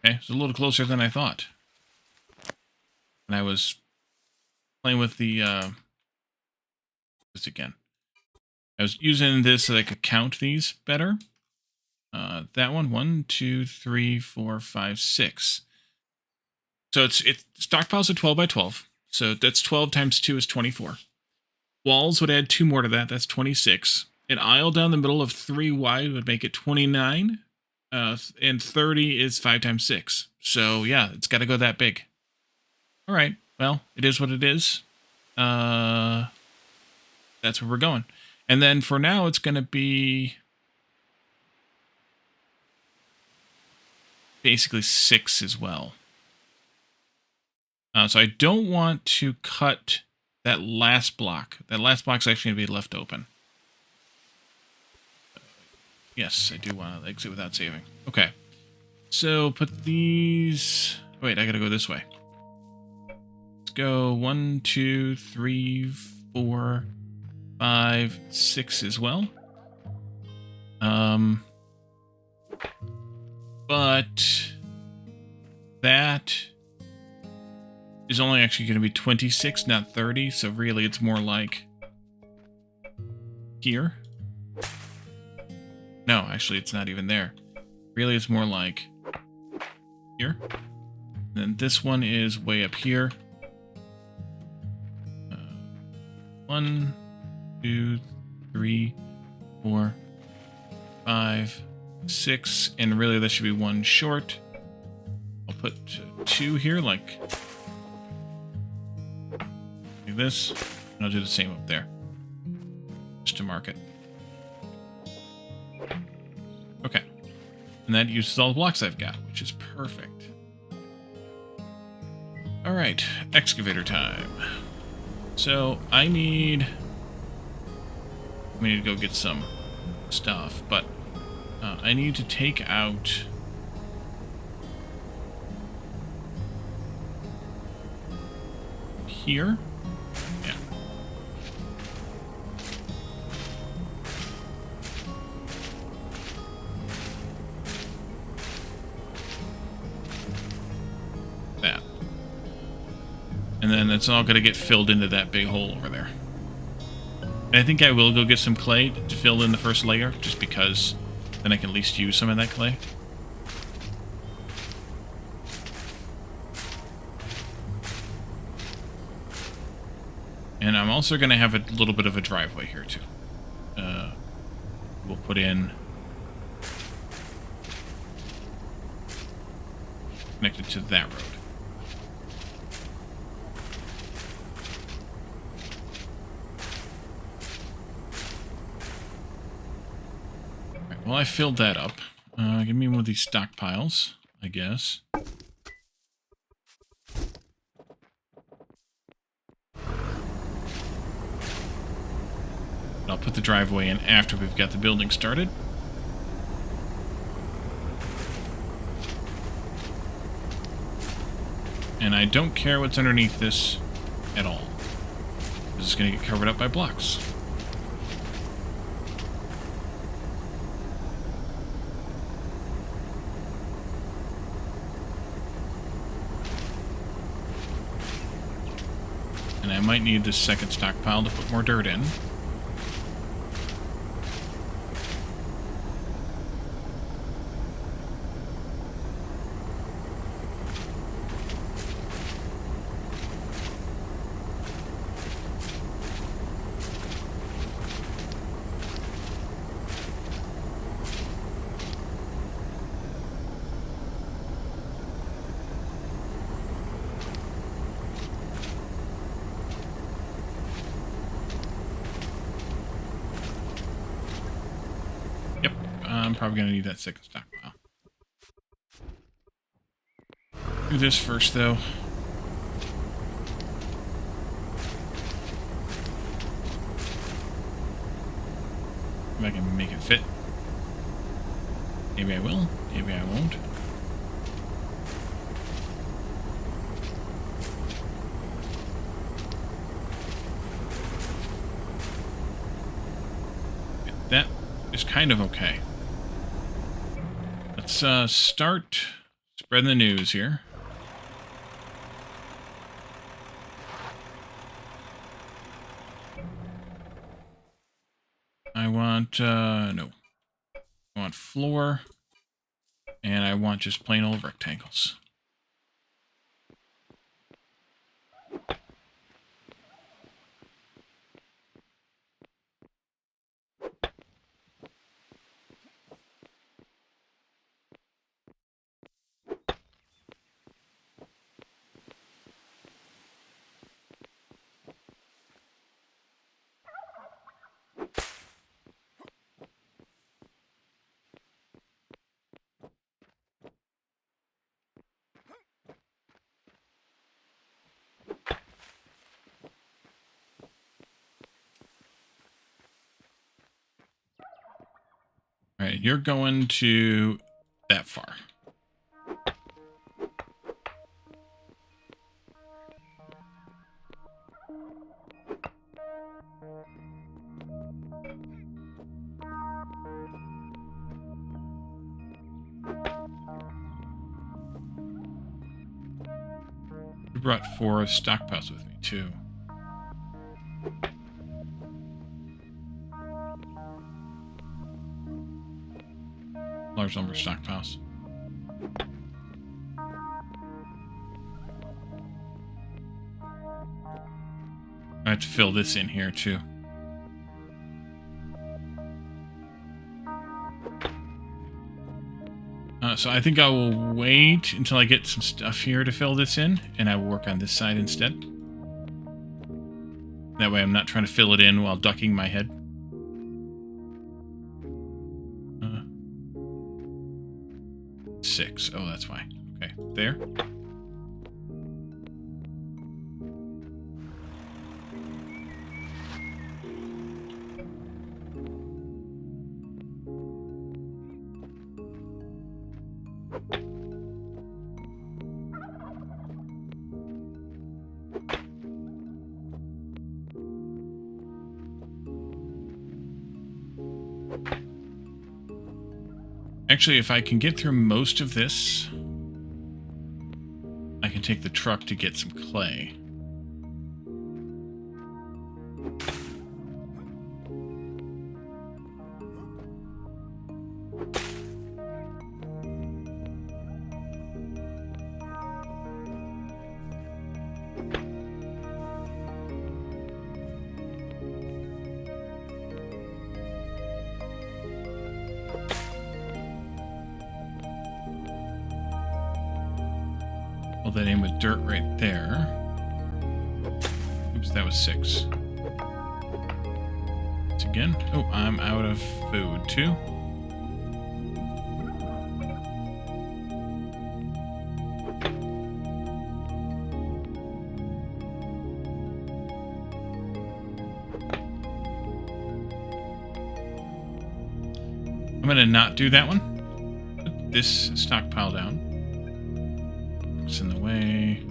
Okay, it's a little closer than I thought. And I was playing with the, this again. I was using this so that I could count these better. That one, 1, 2, 3, 4, 5, 6. So it's stockpiles of 12 by 12. So that's 12 times 2 is 24. Walls would add 2 more to that. That's 26. An aisle down the middle of 3 wide would make it 29. And 30 is 5 times 6. So yeah, it's got to go that big. All right. Well, it is what it is. That's where we're going. And then for now, it's going to be basically 6 as well. So I don't want to cut that last block. That last block's actually going to be left open. Yes, I do want to exit without saving. Okay. So put these... Wait, I got to go this way. Let's go 1, 2, 3, 4, 5, 6 as well. But that is only actually going to be 26, not 30. So really, it's more like here. No, actually, it's not even there. Really, it's more like here. And then this one is way up here. 1, 2, 3, 4, 5, 6, and really there should be one short. I'll put 2 here, like this, and I'll do the same up there, just to mark it. Okay, and that uses all the blocks I've got, which is perfect. All right, excavator time. So I need to go get some stuff, but I need to take out here. Yeah. That. And then it's all going to get filled into that big hole over there. And I think I will go get some clay to fill in the first layer, just because then I can at least use some of that clay. And I'm also going to have a little bit of a driveway here, too. We'll put in... connected to that road. Right, well, I filled that up. Give me one of these stockpiles, I guess. I'll put the driveway in after we've got the building started. And I don't care what's underneath this at all. This is going to get covered up by blocks. And I might need this second stockpile to put more dirt in. I'm probably going to need that second stockpile. Do this first, though. If I can make it fit. Maybe I will. Maybe I won't. That is kind of okay. Let's start spreading the news here. I want, no. I want floor, and I want just plain old rectangles. All right, you're going to that far. I brought 4 stockpiles with me, too. large lumber stockpiles. I have to fill this in here too. So I think I will wait until I get some stuff here to fill this in, and I will work on this side instead. That way I'm not trying to fill it in while ducking my head. 6. Oh, that's why. Okay, there. Actually, if I can get through most of this, I can take the truck to get some clay. Fill that in with dirt right there. Oops, that was 6. Once again. Oh, I'm out of food too. I'm gonna not do that one. Put this stockpile down. It's in the way.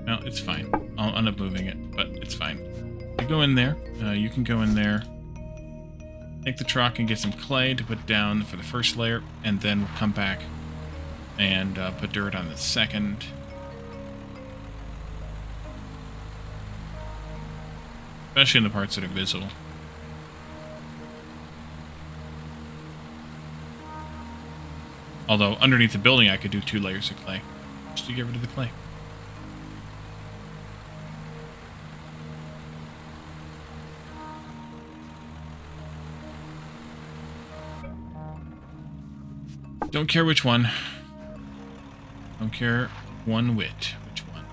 No, it's fine. I'll end up moving it, but it's fine. You go in there. You can go in there. Take the truck and get some clay to put down for the first layer, and then we'll come back and put dirt on the second. Especially in the parts that are visible. Although, underneath the building, I could do 2 layers of clay. Just to get rid of the clay. Don't care which one. Don't care one whit which one.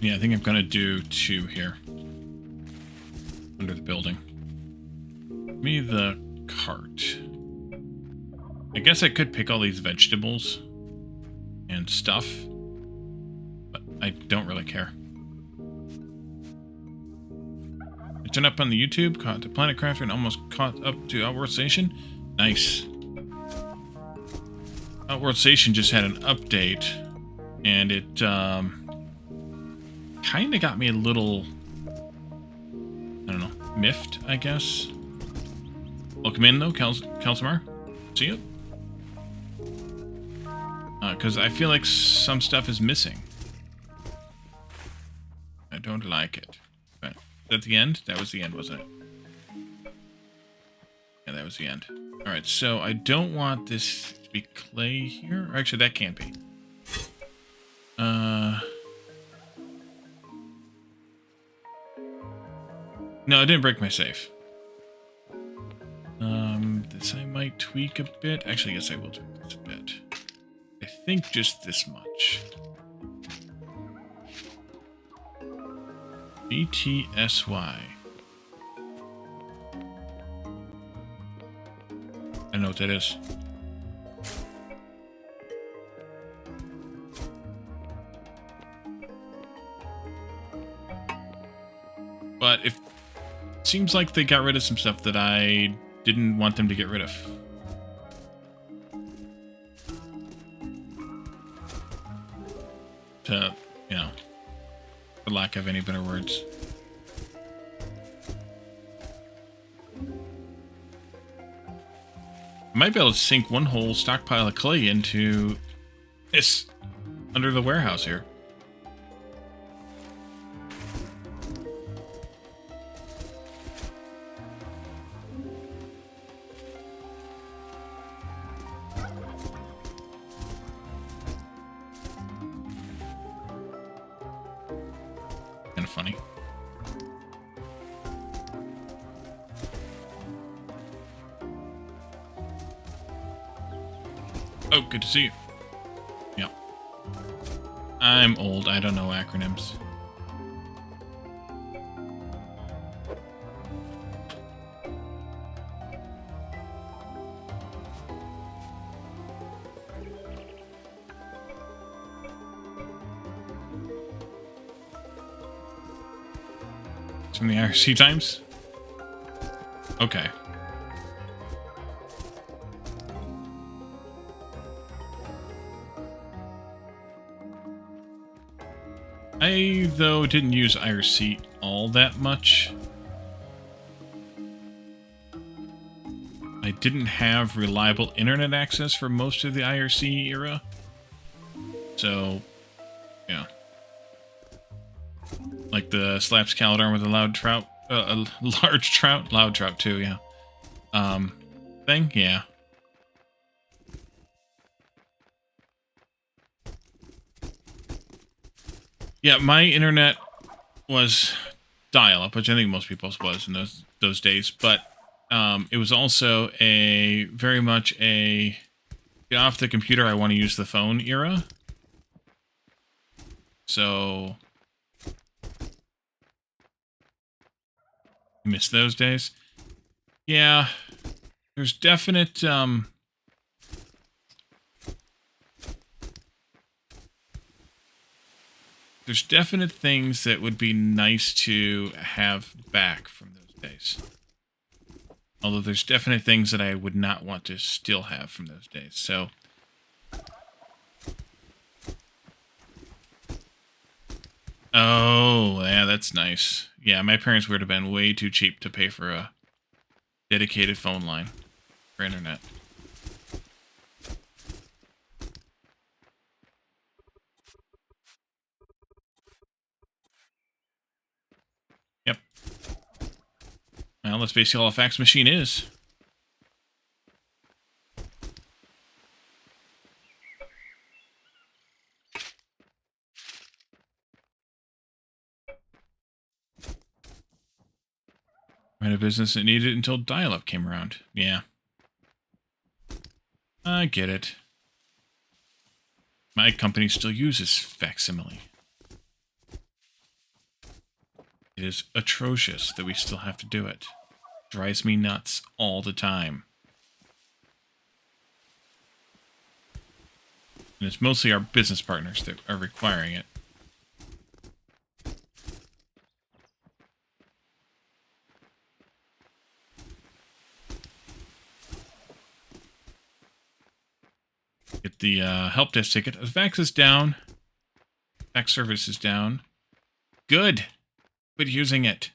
Yeah, I think I'm gonna do 2 here. Under the building. Give me the cart. I guess I could pick all these vegetables and stuff, but I don't really care. I turned up on the YouTube, caught to Planet Crafter, and almost caught up to Outworld Station. Nice. Outworld Station just had an update, and it kind of got me a little, I don't know, miffed, I guess. Welcome in, though, Kelsamar. See you. Because I feel like some stuff is missing. I don't like it. But is that the end? That was the end, wasn't it? Yeah, that was the end. Alright, so I don't want this to be clay here. Or actually, that can't be. No, I didn't break my safe. This I might tweak a bit. Actually, I guess I will tweak this a bit. I think just this much. BTSY. I know what that is. But it seems like they got rid of some stuff that I didn't want them to get rid of. To, you know, for lack of any better words. I might be able to sink one whole stockpile of clay into this under the warehouse here. Kind of funny. Oh, good to see you. Yep. I'm old. I don't know acronyms. It's from the IRC times? Okay. I, though, didn't use IRC all that much. I didn't have reliable internet access for most of the IRC era. So, yeah. Like the Slaps Caledon with a loud trout, a large trout, loud trout too, yeah. Thing, yeah. Yeah, my internet was dial-up, which I think most people's was in those days, but it was also a very much a get off the computer, I want to use the phone era. So I miss those days. Yeah, there's definite there's definite things that would be nice to have back from those days. Although there's definite things that I would not want to still have from those days. So, oh, yeah, that's nice. Yeah, my parents would have been way too cheap to pay for a dedicated phone line for internet. Yep. Well, that's basically all a fax machine is. Ran a business that needed it until dial-up came around. Yeah. I get it. My company still uses facsimile. It is atrocious that we still have to do it. Drives me nuts all the time. And it's mostly our business partners that are requiring it. Get the help desk ticket. The fax is down. Fax service is down. Good. Quit using it.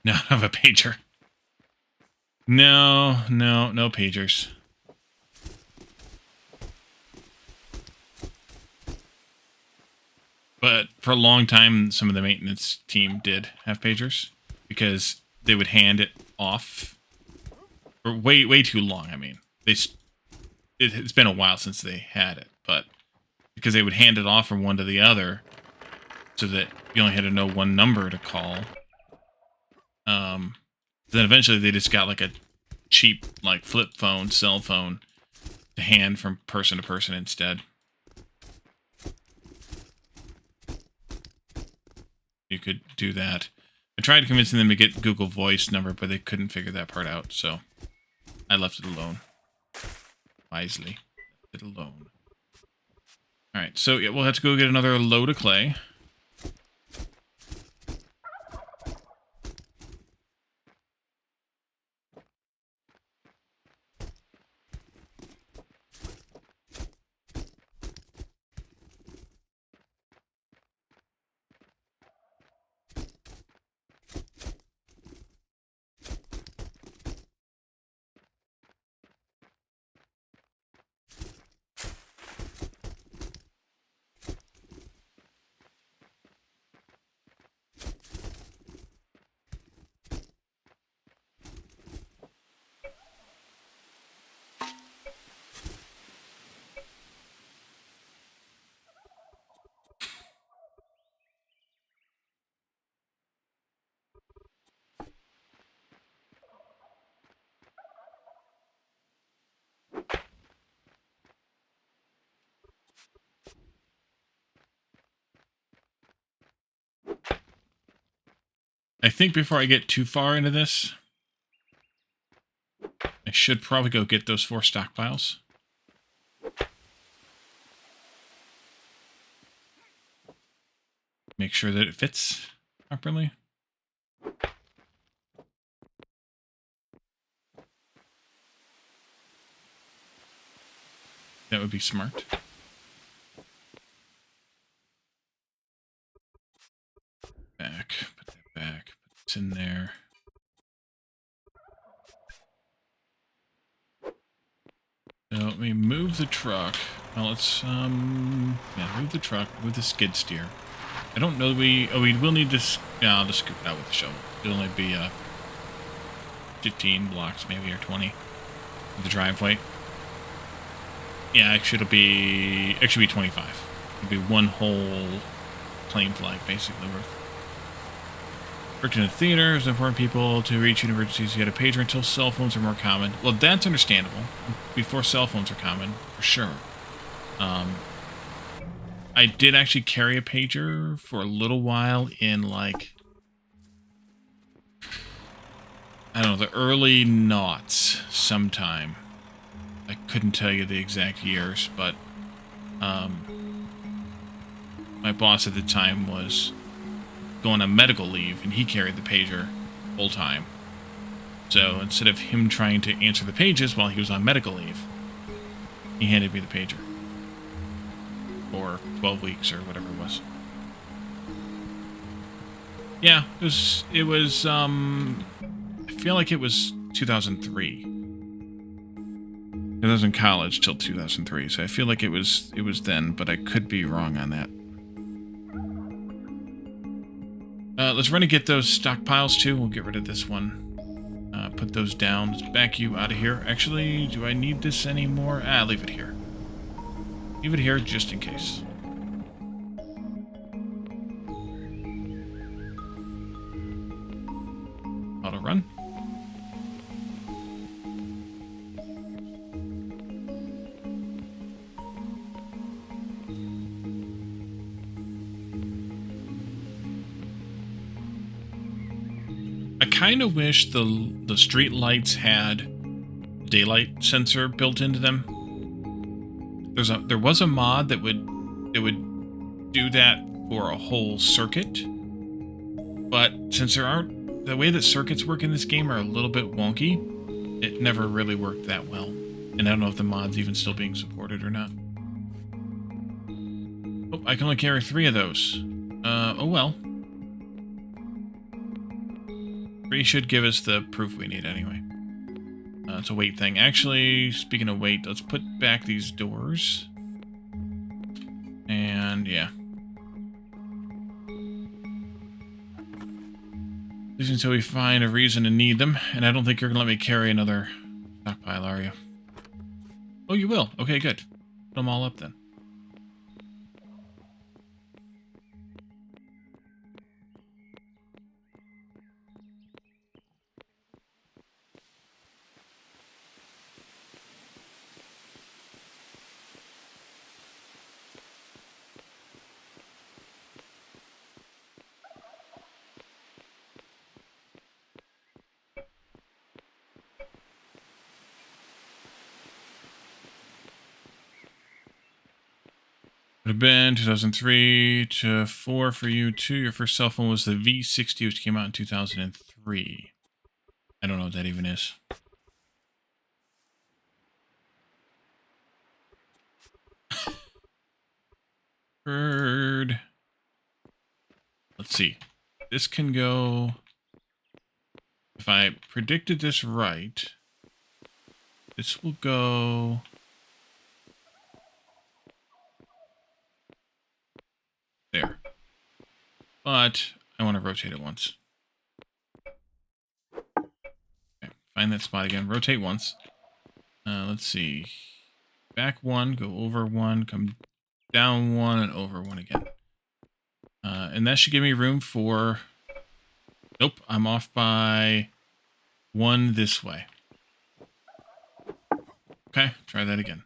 No, I have a pager. No pagers. But for a long time, some of the maintenance team did have pagers because they would hand it off for way too long. I mean, it's been a while since they had it, but because they would hand it off from one to the other so that you only had to know one number to call. Then eventually they just got like a cheap like flip phone, cell phone to hand from person to person instead. You could do that. I tried convincing them to get Google Voice number, but they couldn't figure that part out, so I left it alone. Wisely, it alone. All right, so yeah, we'll have to go get another load of clay. I think before I get too far into this, I should probably go get those 4 stockpiles. Make sure that it fits properly. That would be smart. Back, put that back, put this in there. So let me move the truck. Well, let's, yeah, move the truck, move the skid steer. I don't know we will need this, yeah, I'll just scoop it out with the shovel. It'll only be, 15 blocks maybe, or 20 of the driveway. Yeah, actually it'll be 25. It'll be one whole plane flag, basically, worth. Worked in a theater, it was important people to reach universities who had a pager until cell phones are more common. Well, that's understandable. Before cell phones are common, for sure. I did actually carry a pager for a little while in, like, I don't know, the early noughts sometime. I couldn't tell you the exact years, but my boss at the time was going on medical leave, and he carried the pager full time. So instead of him trying to answer the pages while he was on medical leave, he handed me the pager. For 12 weeks or whatever it was. Yeah, it was, I feel like it was 2003. I was in college till 2003, so I feel like it was then, but I could be wrong on that. Let's run and get those stockpiles too. We'll get rid of this one. Put those down. Let's back you out of here. Actually, do I need this anymore? Leave it here. Leave it here just in case. Auto run. I kind of wish the street lights had daylight sensor built into them. There was a mod that would do that for a whole circuit, but since the way that circuits work in this game are a little bit wonky, it never really worked that well. And I don't know if the mod's even still being supported or not. Oh, I can only carry 3 of those. Oh well. 3 should give us the proof we need anyway. It's a weight thing. Actually, speaking of weight, let's put back these doors. And, yeah. At least until we find a reason to need them. And I don't think you're going to let me carry another stockpile, are you? Oh, you will? Okay, good. Put them all up then. Would have been 2003 to 4 for you, too. Your first cell phone was the V60, which came out in 2003. I don't know what that even is. Bird. Let's see. This can go... If I predicted this right, this will go... there. But I want to rotate it once. Okay, find that spot again. Rotate once. Let's see. Back one, go over one, come down one, and over one again. And that should give me room for... Nope, I'm off by one this way. Okay, try that again.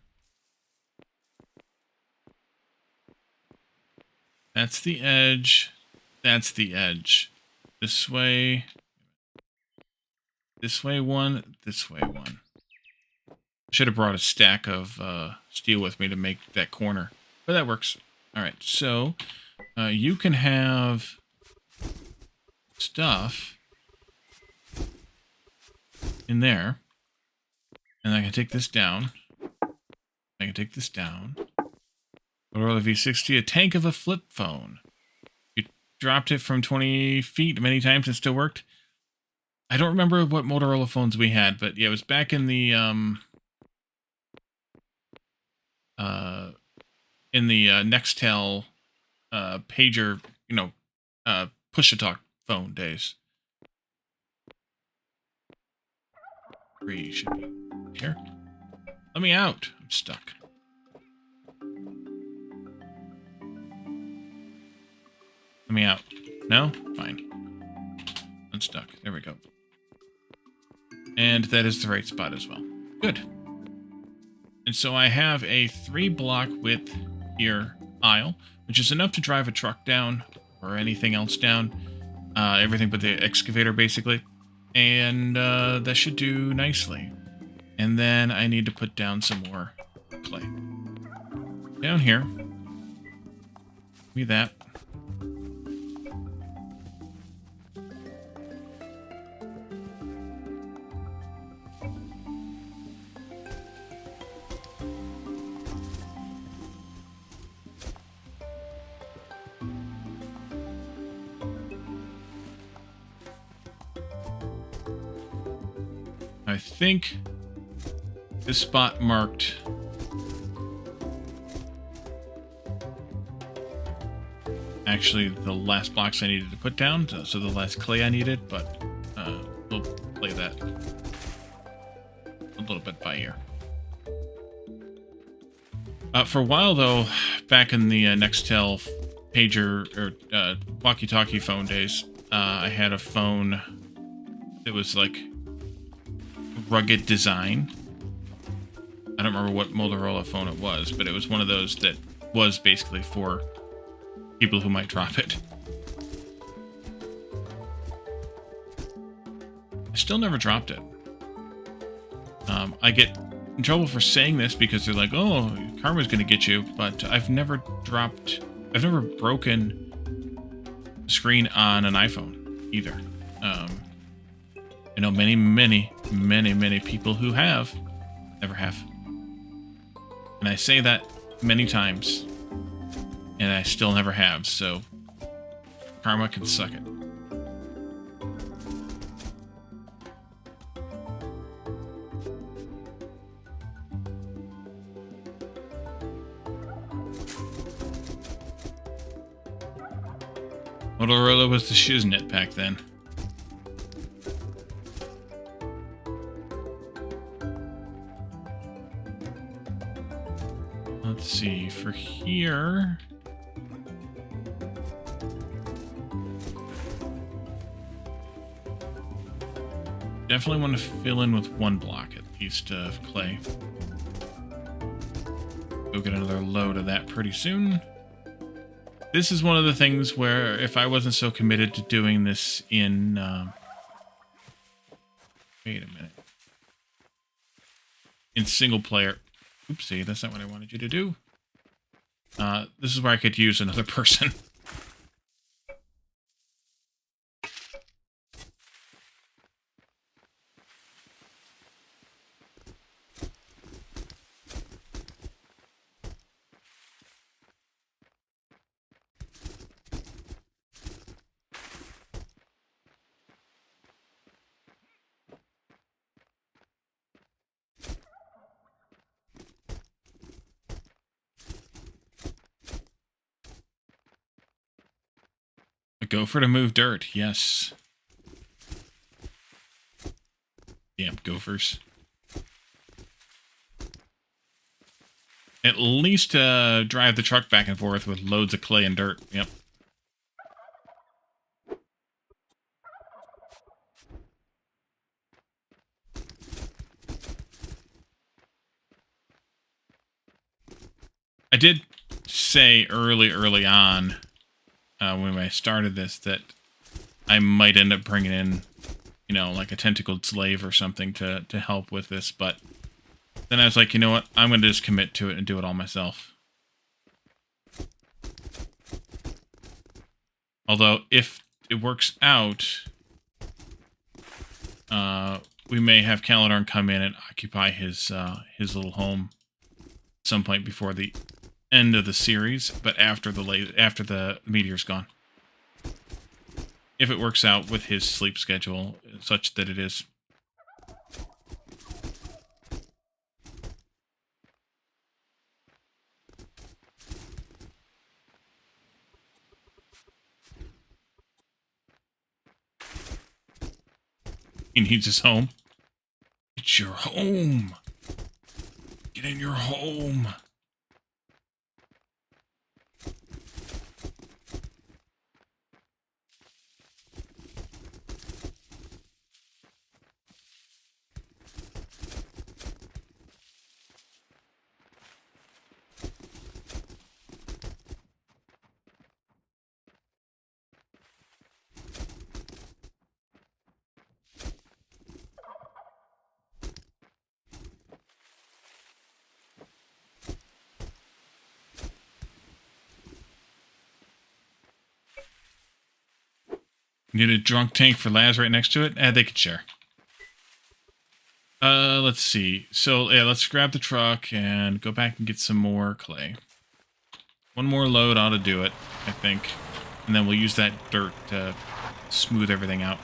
That's the edge. That's the edge. This way. This way one. This way one. I should have brought a stack of steel with me to make that corner. But that works. Alright, so you can have stuff in there. And I can take this down. I can take this down. Motorola V60, a tank of a flip phone. You dropped it from 20 feet many times and still worked. I don't remember what Motorola phones we had, but yeah, it was back in the Nextel pager, you know, push-to-talk phone days. 3 should be here. Let me out. I'm stuck. Let me out. No? Fine. Unstuck. There we go. And that is the right spot as well. Good. And so I have a 3-block width here aisle, which is enough to drive a truck down or anything else down. Everything but the excavator, basically. And that should do nicely. And then I need to put down some more clay. Down here. Give me that. I think this spot marked actually the last blocks I needed to put down, so the last clay I needed, but we'll play that a little bit by ear. For a while, though, back in the Nextel pager or walkie-talkie phone days, I had a phone that was like rugged design. I don't remember what Motorola phone it was, but it was one of those that was basically for people who might drop it. I still never dropped it. I get in trouble for saying this because they're like, oh, karma's gonna get you, but I've never broken the screen on an iPhone either. I know many people who have, never have. And I say that many times, and I still never have, so karma can suck it. Motorola was the shiznit back then. Let's see, for here... Definitely want to fill in with 1 block at least of clay. Go get another load of that pretty soon. This is one of the things where if I wasn't so committed to doing this in... wait a minute. In single player... Oopsie, that's not what I wanted you to do. This is where I could use another person. A gopher to move dirt, yes. Damn gophers. At least drive the truck back and forth with loads of clay and dirt. Yep. I did say early on when I started this that I might end up bringing in, you know, like a tentacled slave or something to help with this, but then I was like, you know what? I'm going to just commit to it and do it all myself. Although, if it works out, we may have Caladorn come in and occupy his little home at some point before the end of the series, but after the meteor's gone. If it works out with his sleep schedule, such that it is. He needs his home. It's your home. Get in your home. Need a drunk tank for Laz right next to it? They could share. Let's see. So, yeah, let's grab the truck and go back and get some more clay. One more load ought to do it, I think. And then we'll use that dirt to smooth everything out.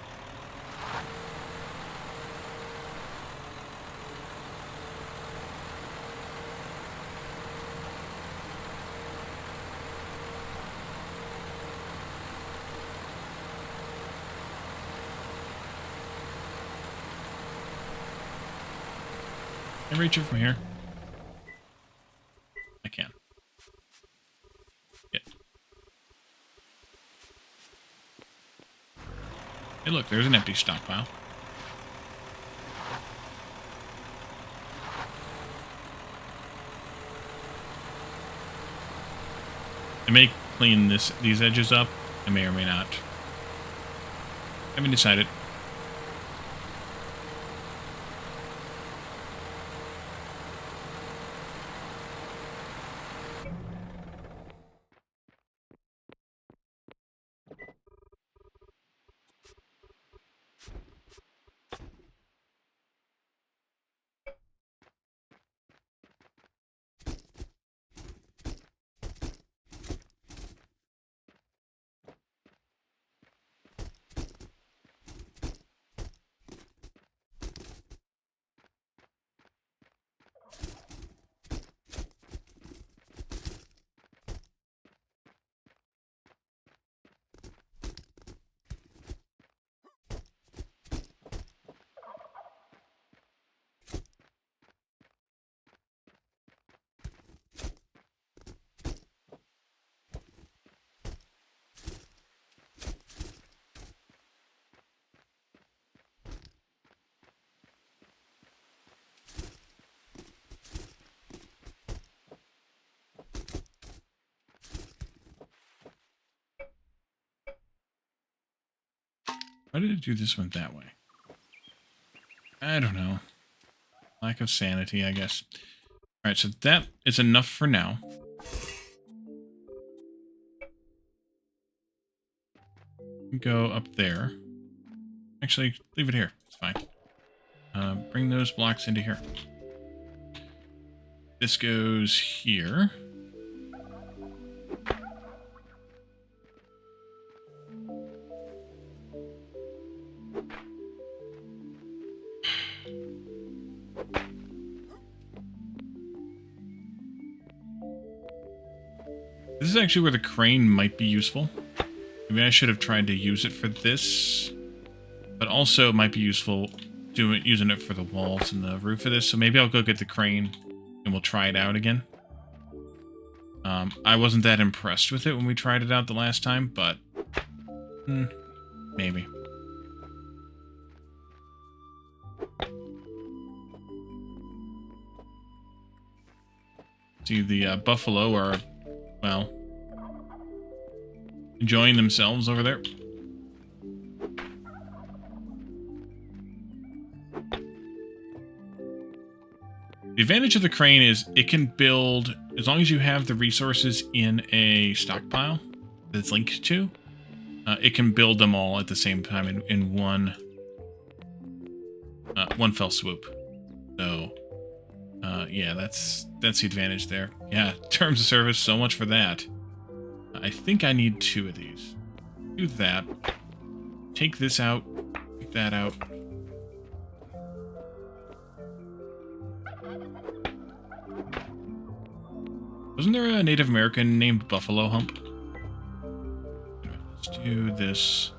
Can I reach it from here? I can. Yeah. Hey, look, there's an empty stockpile. I may clean these edges up. I may or may not. I haven't decided. Why did it do this one that way? I don't know. Lack of sanity, I guess. Alright, so that is enough for now. Go up there. Actually, leave it here. It's fine. Bring those blocks into here. This goes here. This is actually where the crane might be useful. Maybe I should have tried to use it for this, but also it might be useful using it for the walls and the roof of this. So maybe I'll go get the crane and we'll try it out again. I wasn't that impressed with it when we tried it out the last time, but maybe. See, the buffalo are, well, enjoying themselves over there. The advantage of the crane is it can build, as long as you have the resources in a stockpile that it's linked to, it can build them all at the same time in one fell swoop. So, yeah, that's the advantage there. Yeah, terms of service, so much for that. I think I need 2 of these. Do that. Take this out. Take that out. Wasn't there a Native American named Buffalo Hump? Let's do this.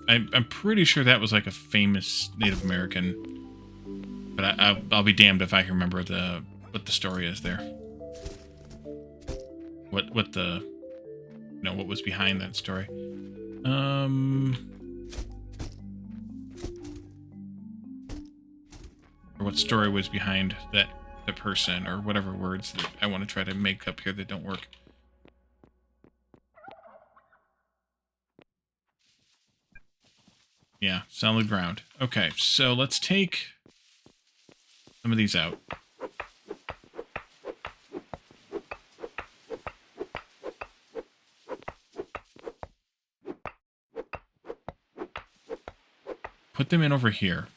I'm pretty sure that was like a famous Native American, but I'll be damned if I can remember what the story is there. What the, you know, what was behind that story? Or what story was behind the person, or whatever words that I want to try to make up here that don't work. Yeah, solid ground. Okay, so let's take some of these out. Put them in over here.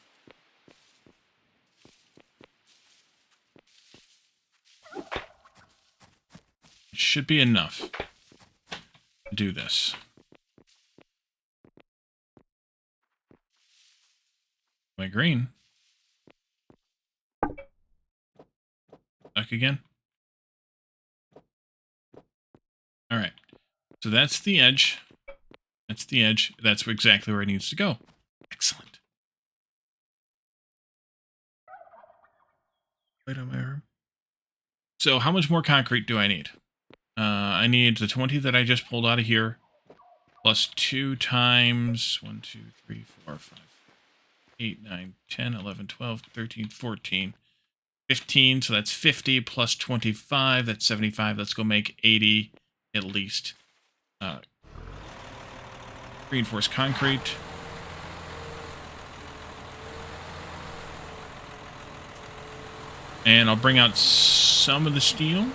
It should be enough to do this. My green. Back again. All right. So that's the edge. That's the edge. That's exactly where it needs to go. Excellent. Wait on my arm. So how much more concrete do I need? I need the 20 that I just pulled out of here, plus 2 times 1, 2, 3, 4, 5, 8, 9, 10, 11, 12, 13, 14, 15. So that's 50 plus 25. That's 75. Let's go make 80 at least. Reinforced concrete. And I'll bring out some of the steel.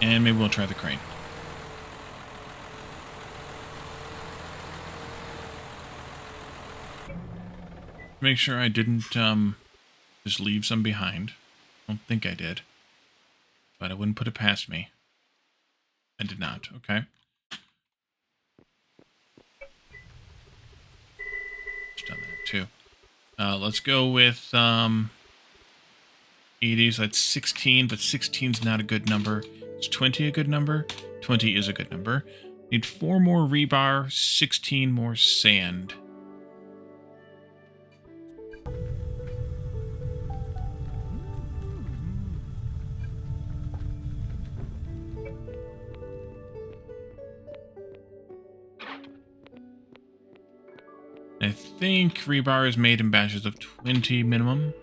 And maybe we'll try the crane. Make sure I didn't just leave some behind. I don't think I did. But I wouldn't put it past me. I did not. Okay. Just done that too. Let's go with 80. So that's 16, but 16 is not a good number. Is 20 a good number? 20 is a good number. Need 4 more rebar, 16 more sand. I think rebar is made in batches of 20 minimum.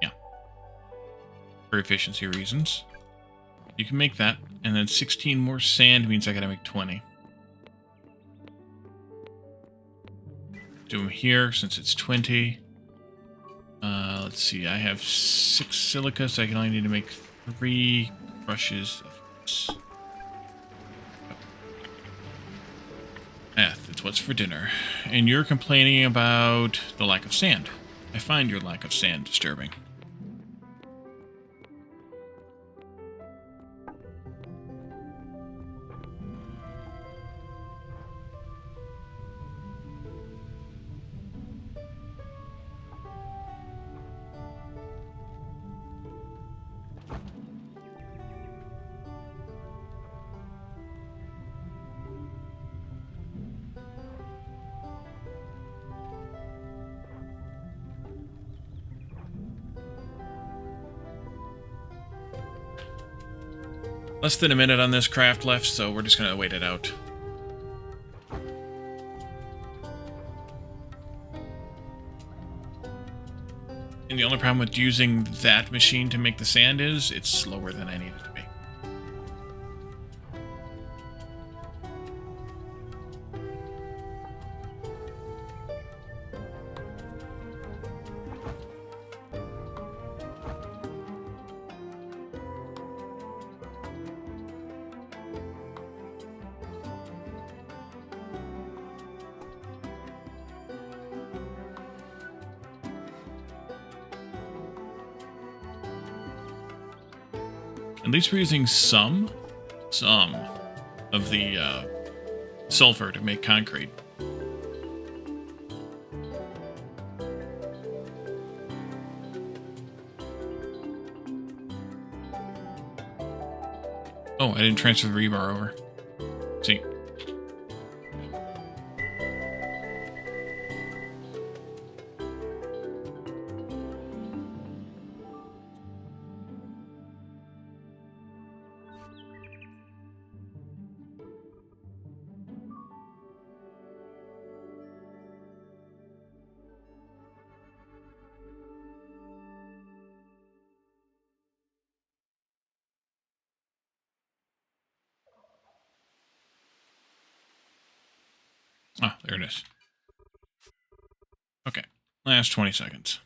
Yeah. for efficiency reasons. You can make that, and then 16 more sand means I gotta make 20. Do them here since it's 20. Let's see, I have 6 silica, so I can only need to make 3 brushes of this. It's what's for dinner. And you're complaining about the lack of sand. I find your lack of sand disturbing. Less than a minute on this craft left, so we're just going to wait it out. And the only problem with using that machine to make the sand is it's slower than I need it to be. At least we're using some of the sulfur to make concrete. Oh, I didn't transfer the rebar over. See. Ah, there it is. Okay, last 20 seconds.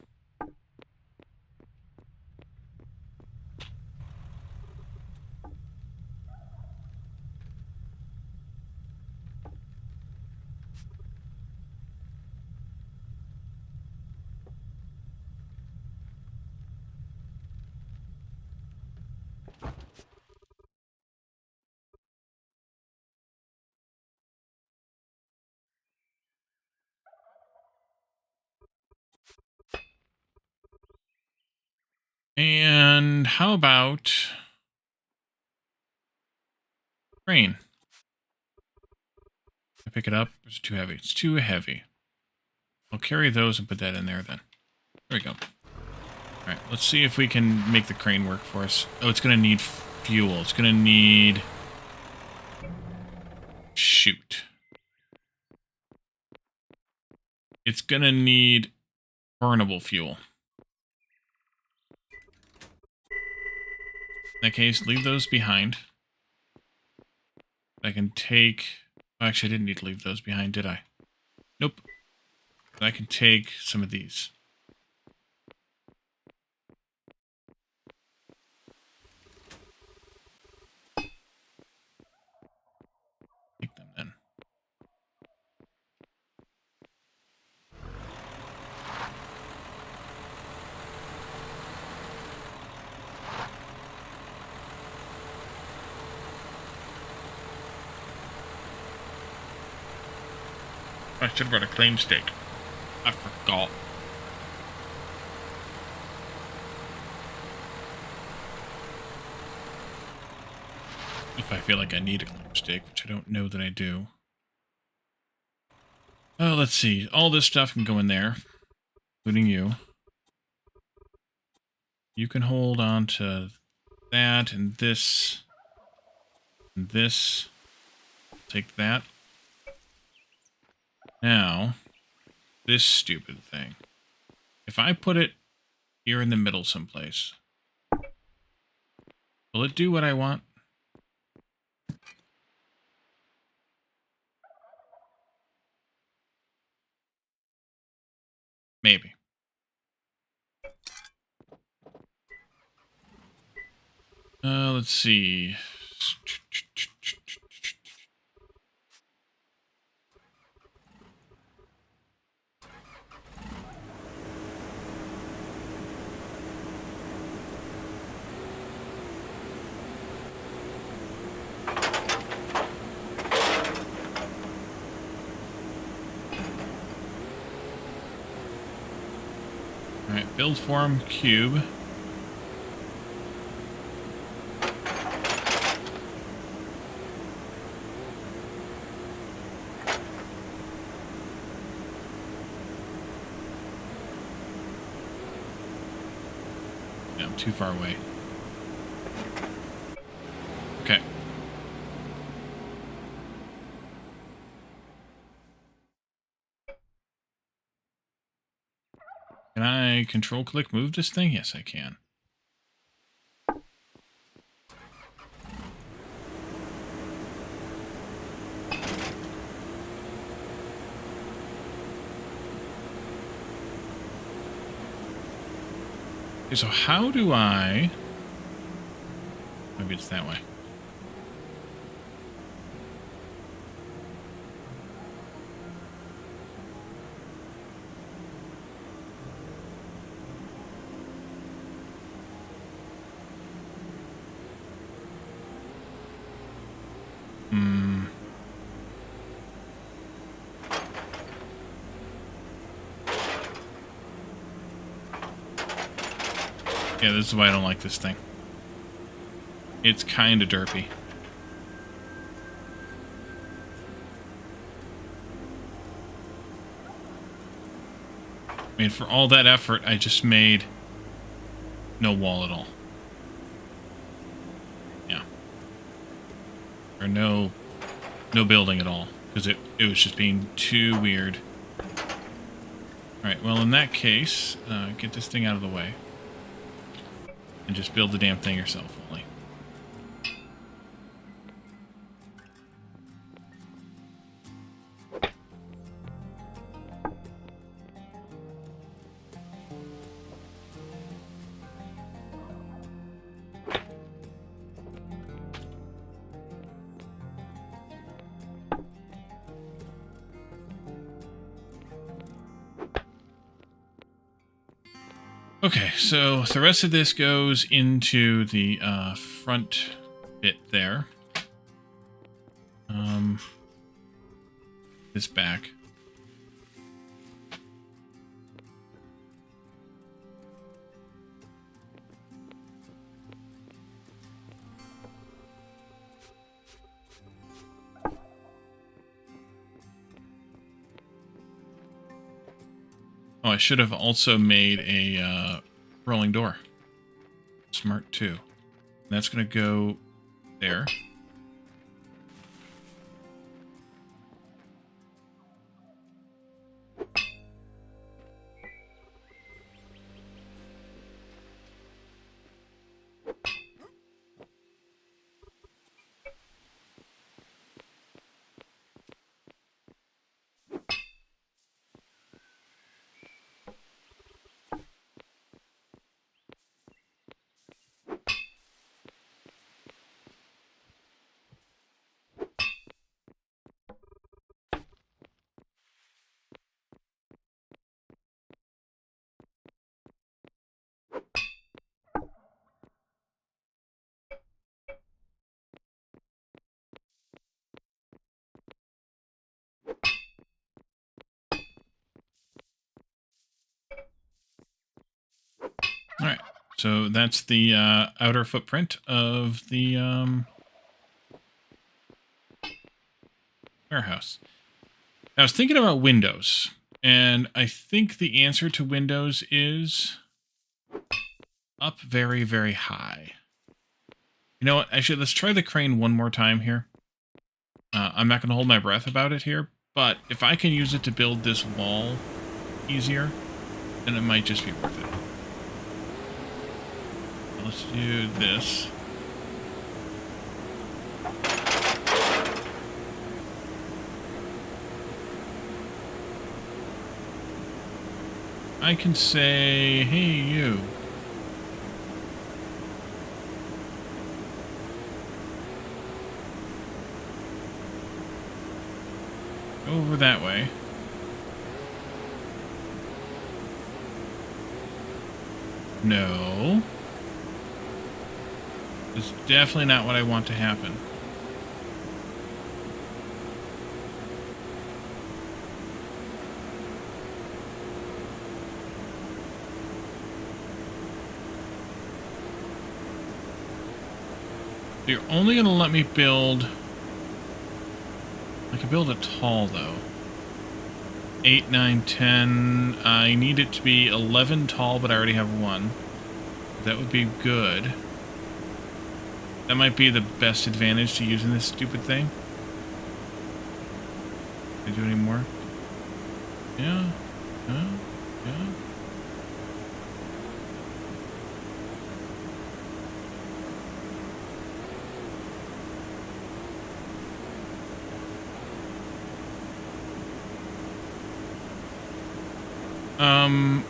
And how about rain? I pick it up. It's too heavy. It's too heavy. I'll carry those and put that in there then. There we go. Alright, let's see if we can make the crane work for us. Oh, it's going to need fuel. It's going to need... Shoot. It's going to need burnable fuel. In that case, leave those behind. I can take... Actually, I didn't need to leave those behind, did I? Nope. I can take some of these. Take them then. I should have brought a claim stake. I forgot. If I feel like I need a claim stake, which I don't know that I do. Oh, let's see. All this stuff can go in there, including you. You can hold on to that and this. And this. Take that. Now, this stupid thing. If I put it here in the middle someplace, Will it do what I want? Maybe. Let's see. Alright, build form cube. Yeah, I'm too far away. Okay. Can I control-click move this thing? Yes, I can. Okay, so how do I... Maybe it's that way. Yeah, this is why I don't like this thing. It's kind of derpy. I mean, for all that effort, I just made no wall at all. Yeah. Or no building at all. Because it was just being too weird. Alright, well, in that case, get this thing out of the way. And just build the damn thing yourself, only. Okay, so the rest of this goes into the front bit there. This back. Oh, I should have also made a rolling door. Smart too. That's going to go there. All right, so that's the outer footprint of the warehouse. I was thinking about windows, and I think the answer to windows is up very, very high. You know what? Actually, let's try the crane one more time here. I'm not going to hold my breath about it here, but if I can use it to build this wall easier, then it might just be worth it. Let's do this. I can say, hey, you. Over that way. No. It's definitely not what I want to happen. You're only going to let me build... I can build a tall, though. 8, 9, 10... I need it to be 11 tall, but I already have 1. That would be good. That might be the best advantage to using this stupid thing. Can I do any more? Yeah. Yeah. Yeah.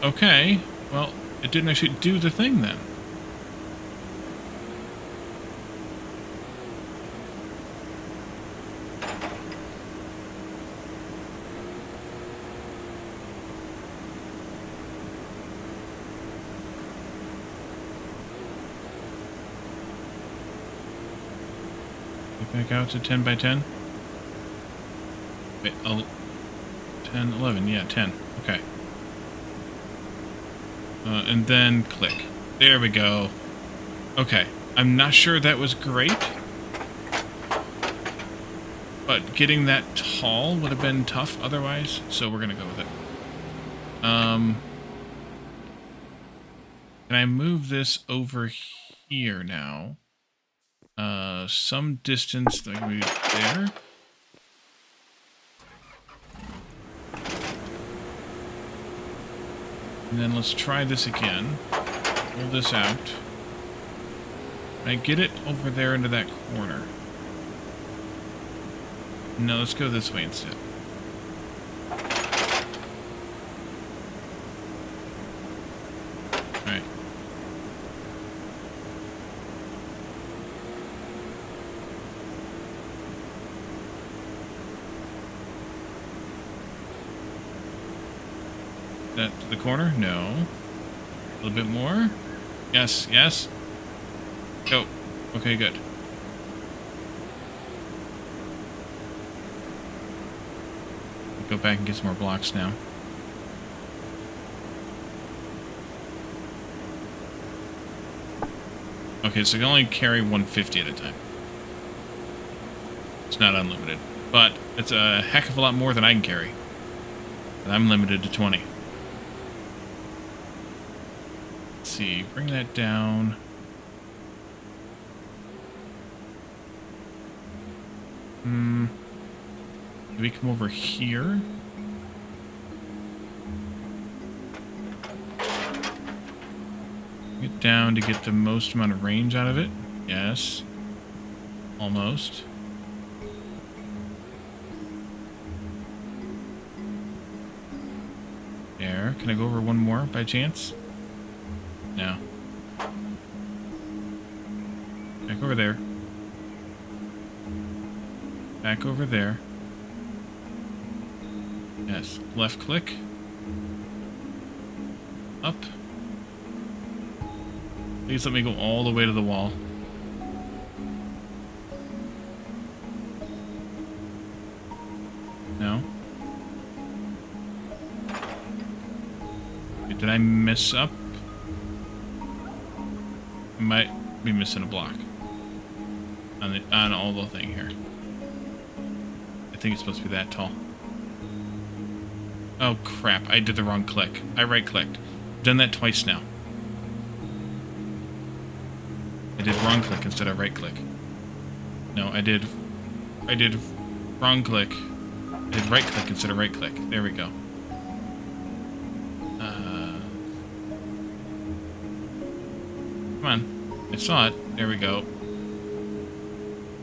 Okay. Well, it didn't actually do the thing then. Get back out to 10 by 10. Wait, 10, 11, yeah, 10. Okay. And then click. There we go. Okay. I'm not sure that was great. But getting that tall would have been tough otherwise, so we're gonna go with it. Can I move this over here now? Some distance, like maybe there? And then let's try this again. Pull this out. Can I get it over there into that corner? No, let's go this way instead. Alright. That to the corner? No. A little bit more? Yes, yes. Go. Okay, good. Go back and get some more blocks now. Okay, so you can only carry 150 at a time. It's not unlimited. But it's a heck of a lot more than I can carry. And I'm limited to 20. Let's see, bring that down. Maybe come over here. Get down to get the most amount of range out of it. Yes. Almost. There. Can I go over one more by chance? No. Back over there. Back over there. Yes. Left click. Up. Please let me go all the way to the wall. No. Wait, did I mess up? I might be missing a block on all the thing here. I think it's supposed to be that tall. Oh crap, I did the wrong click. I right-clicked. Done that twice now. I did wrong click instead of right click. No, I did wrong click. I did right click instead of right click. There we go. Come on. I saw it. There we go.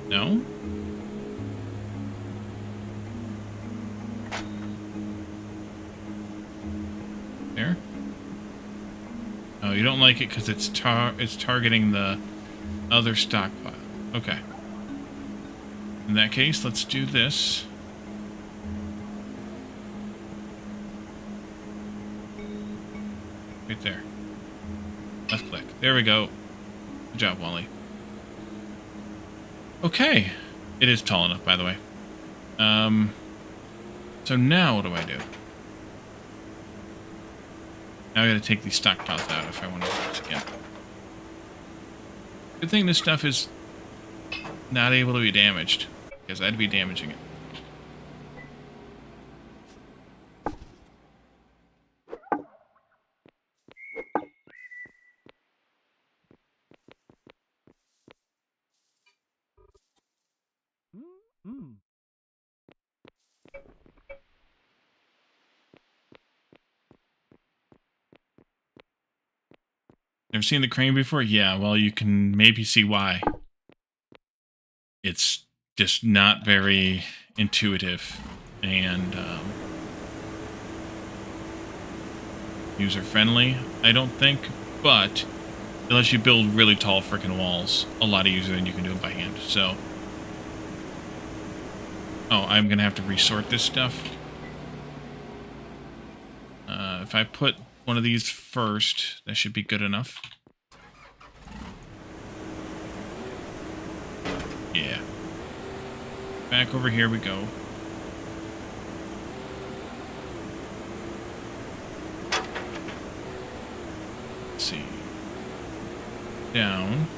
No? There? Oh, you don't like it because it's targeting the other stockpile. Okay. In that case, let's do this. Right there. Left click. There we go. Good job, Wally. Okay. It is tall enough, by the way. So now what do I do? Now I gotta take these stockpiles out if I want to do this again. Good thing this stuff is not able to be damaged, because I'd be damaging it. Never seen the crane before? Yeah, well, you can maybe see why. It's just not very intuitive and user-friendly, I don't think. But unless you build really tall freaking walls, a lot easier than you can do it by hand. So, oh, I'm gonna have to resort this stuff. If I put one of these first, that should be good enough. Yeah. Back over here we go. Let's see. Down.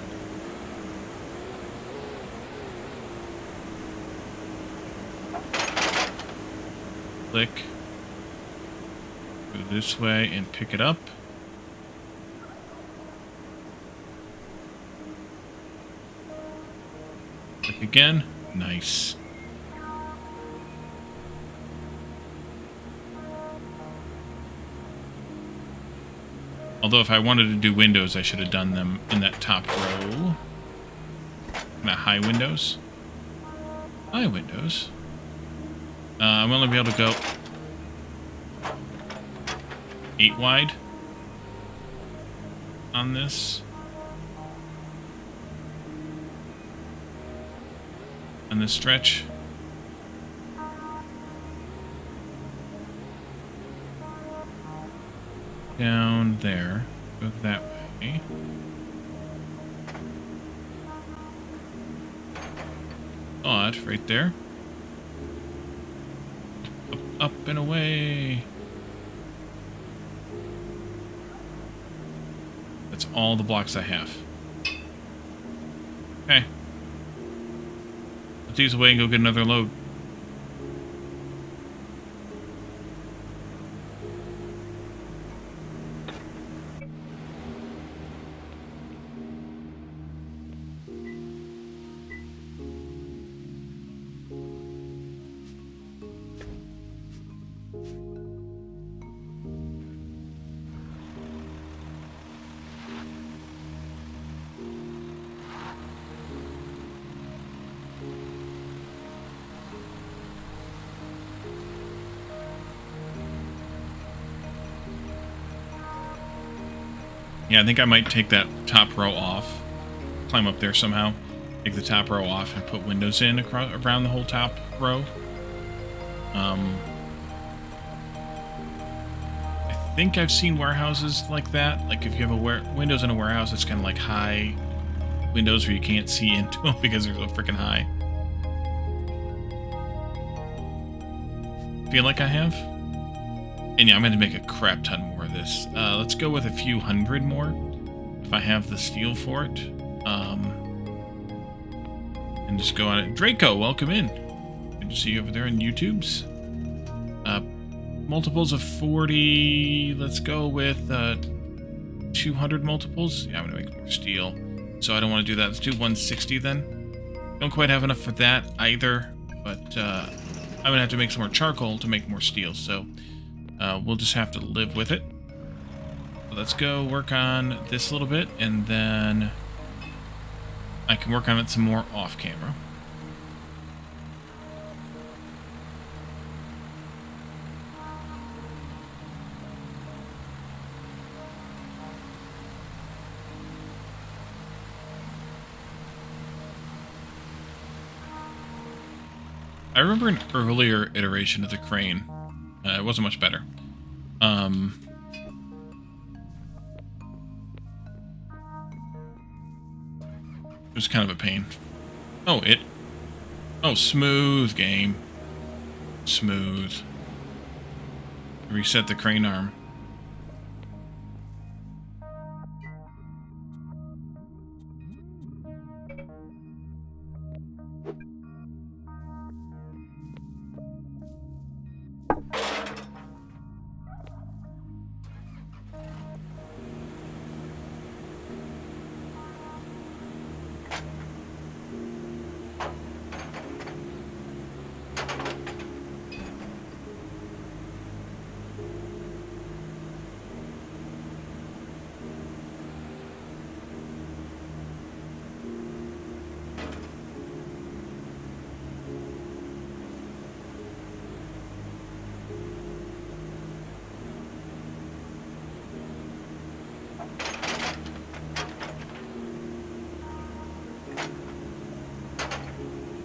Click. Go this way and pick it up. Click again. Nice. Although if I wanted to do windows, I should have done them in that top row. Not high windows. High windows. I'm only be able to go 8 wide on this. On this stretch. Down there. Go that way. But right there. Up and away. That's all the blocks I have. Okay. Put these away and go get another load. Yeah, I think I might take that top row off. Climb up there somehow. Take the top row off and put windows in around the whole top row. I think I've seen warehouses like that. Like if you have a windows in a warehouse, it's kind of like high windows where you can't see into them because they're so freaking high. Feel like I have. And yeah, I'm going to make a crap ton more of this. Let's go with a few hundred more, if I have the steel for it. And just go on it. Draco, welcome in. Good to see you over there on YouTube's. Multiples of 40. Let's go with 200 multiples. Yeah, I'm going to make more steel. So I don't want to do that. Let's do 160 then. Don't quite have enough for that either. But I'm going to have to make some more charcoal to make more steel. So we'll just have to live with it. So let's go work on this a little bit, and then I can work on it some more off camera. I remember an earlier iteration of the crane. It wasn't much better. It was kind of a pain. Oh, Oh, smooth game. Smooth. Reset the crane arm.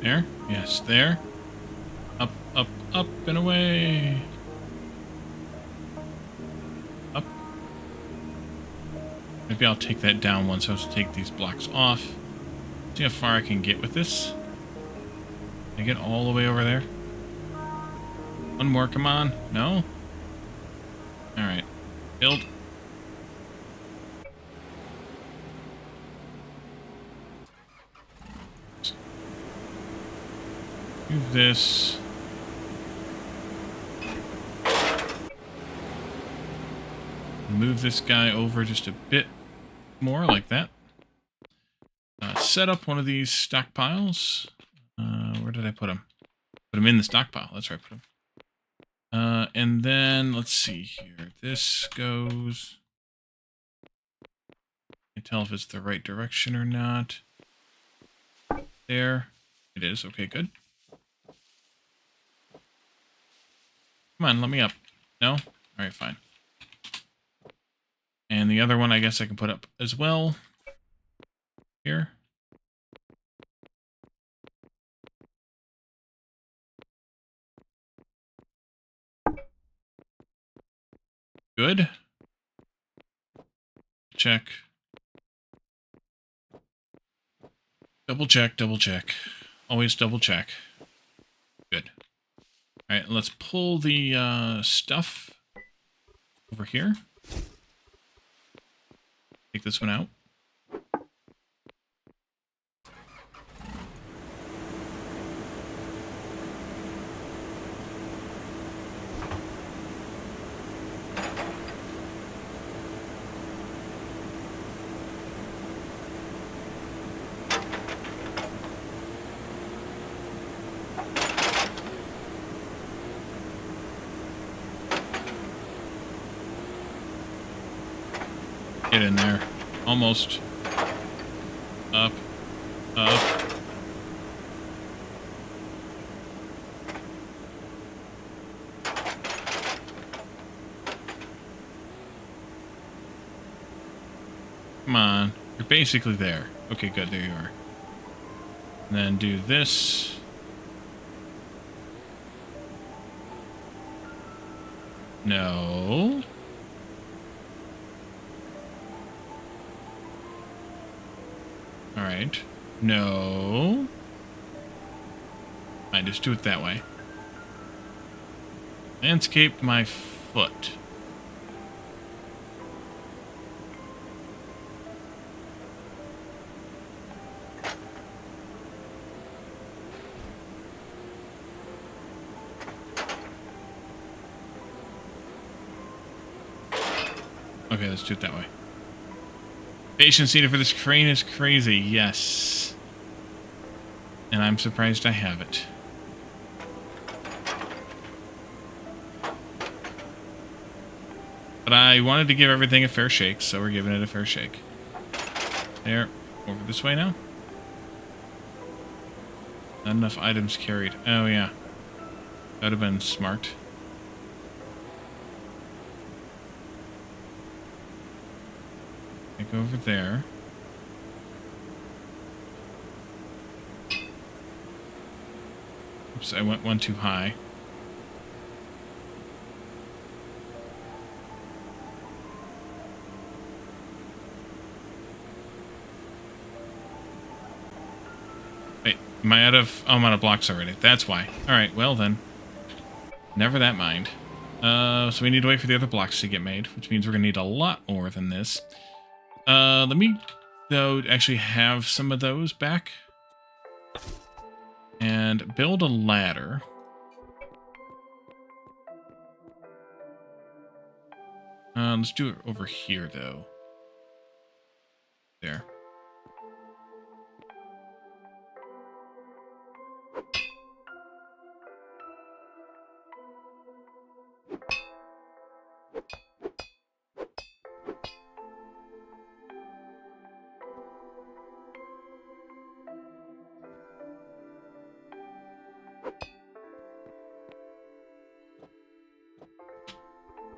There? Yes, there. Up, up, up, and away. Up. Maybe I'll take that down once I was to take these blocks off. See how far I can get with this. Can I get all the way over there? One more, come on. No? Alright. Build. Do this. Move this guy over just a bit more, like that. Set up one of these stockpiles. Where did I put him? Put him in the stockpile. That's where I put him. And then, let's see here. This goes... Can't tell if it's the right direction or not. There. It is. Okay, good. Come on, let me up. No? Alright, fine. And the other one I guess I can put up as well. Here. Good. Check. Double check, double check. Always double check. Good. Alright, let's pull the stuff over here. Take this one out. Get in there. Almost. Up. Up. Come on. You're basically there. Okay, good. There you are. And then do this. No. Alright. No. I just do it that way. Landscape my foot. Okay, let's do it that way. Patience needed for this crane is crazy, yes. And I'm surprised I have it. But I wanted to give everything a fair shake, so we're giving it a fair shake. There. Over this way now. Not enough items carried. Oh, yeah. That would have been smart. Go over there. Oops, I went one too high. Wait, am I out of... Oh, I'm out of blocks already. That's why. Alright, well then. Never that mind. So we need to wait for the other blocks to get made, which means we're going to need a lot more than this. Let me, though, actually have some of those back. And build a ladder. Let's do it over here, though. There.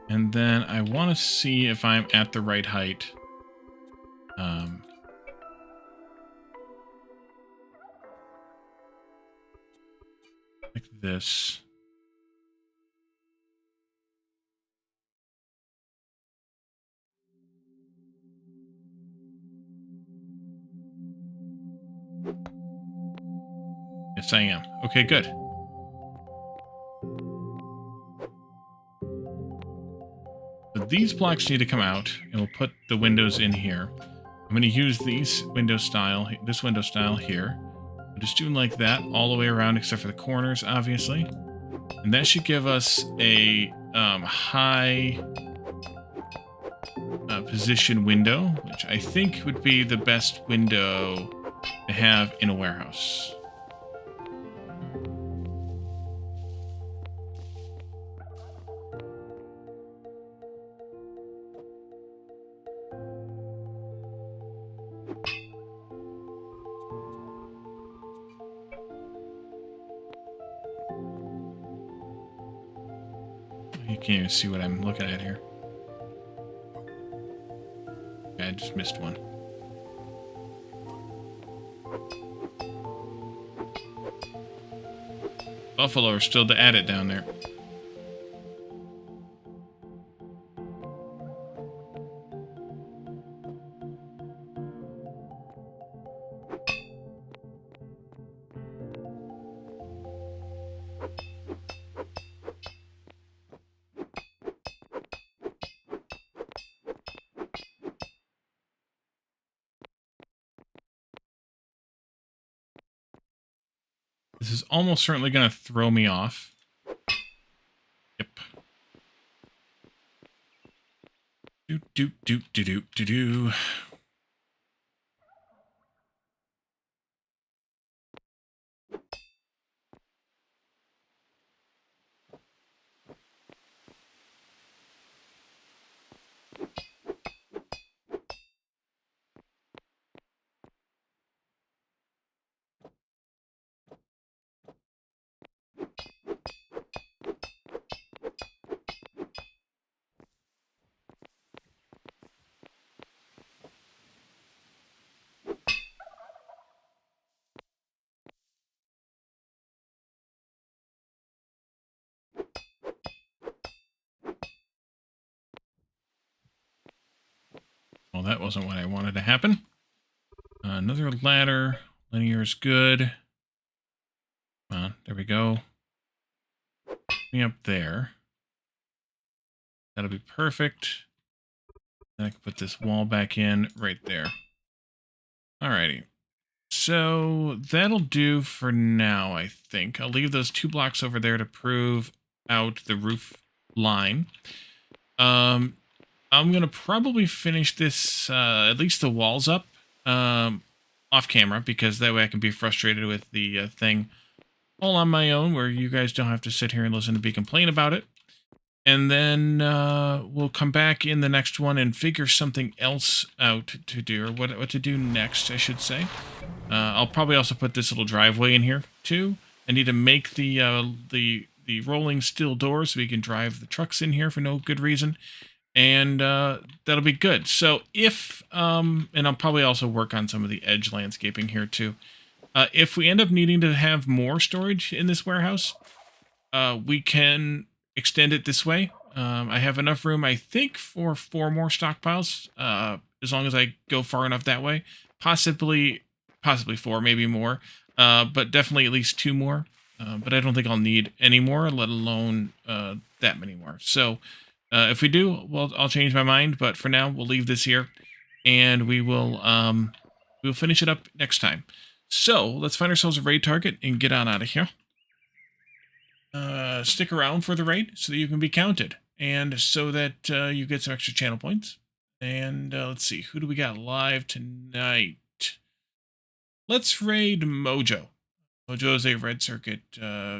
And then I want to see if I'm at the right height. Like this. Yes, I am. Okay, good. So these blocks need to come out, and we'll put the windows in here. I'm going to use this window style here. I'm just doing like that all the way around, except for the corners, obviously. And that should give us a high position window, which I think would be the best window to have in a warehouse. You can't even see what I'm looking at here. Okay, I just missed one. Buffalo are still to add it down there. This is almost certainly going to throw me off. Yep. Do. Well, that wasn't what I wanted to happen. Another ladder. Linear is good. Come on, there we go. Me up there. That'll be perfect. Then I can put this wall back in right there. Alrighty. So that'll do for now, I think. I'll leave those 2 blocks over there to prove out the roof line. I'm going to probably finish this, at least the walls up, off camera, because that way I can be frustrated with the thing all on my own, where you guys don't have to sit here and listen to me complain about it. And then we'll come back in the next one and figure something else out to do, or what to do next, I should say. I'll probably also put this little driveway in here, too. I need to make the rolling steel doors so we can drive the trucks in here for no good reason. And that'll be good. So if, and I'll probably also work on some of the edge landscaping here, too. If we end up needing to have more storage in this warehouse, we can extend it this way. I have enough room, I think, for 4 more stockpiles, as long as I go far enough that way. Possibly 4, maybe more, but definitely at least 2 more. But I don't think I'll need any more, let alone that many more. So if we do, well, I'll change my mind. But for now, we'll leave this here, and we'll finish it up next time. So let's find ourselves a raid target and get on out of here. Stick around for the raid so that you can be counted, and so that you get some extra channel points. And let's see, who do we got live tonight? Let's raid Mojo. Mojo is a Red Circuit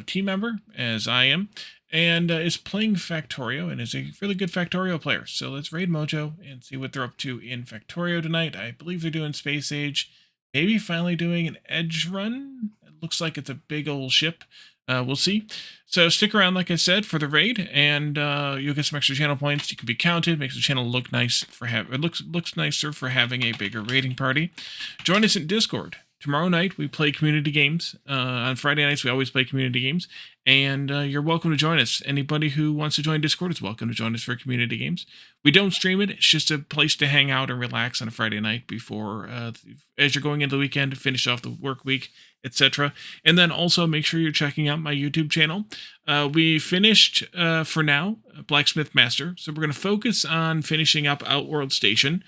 team member, as I am, and is playing Factorio, and is a really good Factorio player. So let's raid Mojo and see what they're up to in Factorio tonight. I believe they're doing Space Age, maybe finally doing an Edge run. It looks like it's a big old ship. We'll see. So stick around, like I said, for the raid, and you'll get some extra channel points. You can be counted. Makes the channel look nice for looks nicer for having a bigger raiding party. Join us in Discord. Tomorrow night we play community games. On Friday nights we always play community games, and you're welcome to join us. Anybody who wants to join Discord is welcome to join us for community games. We don't stream it. It's just a place to hang out and relax on a Friday night before, as you're going into the weekend to finish off the work week, etc. And then also make sure you're checking out my YouTube channel. We finished, for now, Blacksmith Master. So we're going to focus on finishing up Outworld Station.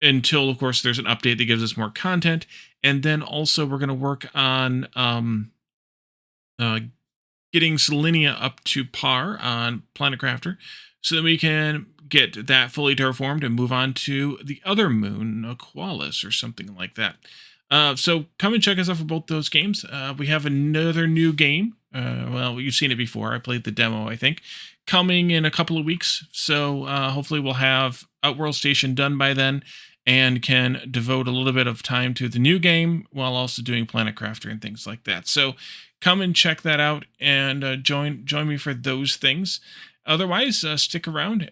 Until, of course, there's an update that gives us more content. And then also we're going to work on getting Selenia up to par on Planet Crafter so that we can get that fully terraformed and move on to the other moon, Aqualis or something like that. So come and check us out for both those games. We have another new game. Well, you've seen it before. I played the demo, I think, coming in a couple of weeks. So hopefully we'll have Outworld Station done by then, and can devote a little bit of time to the new game while also doing Planet Crafter and things like that. So come and check that out, and join me for those things. Otherwise, stick around.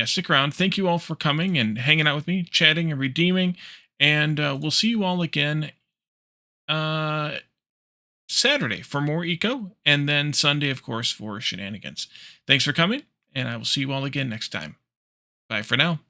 Stick around. Thank you all for coming and hanging out with me, chatting and redeeming. And we'll see you all again Saturday for more Eco, and then Sunday, of course, for shenanigans. Thanks for coming, and I will see you all again next time. Bye for now.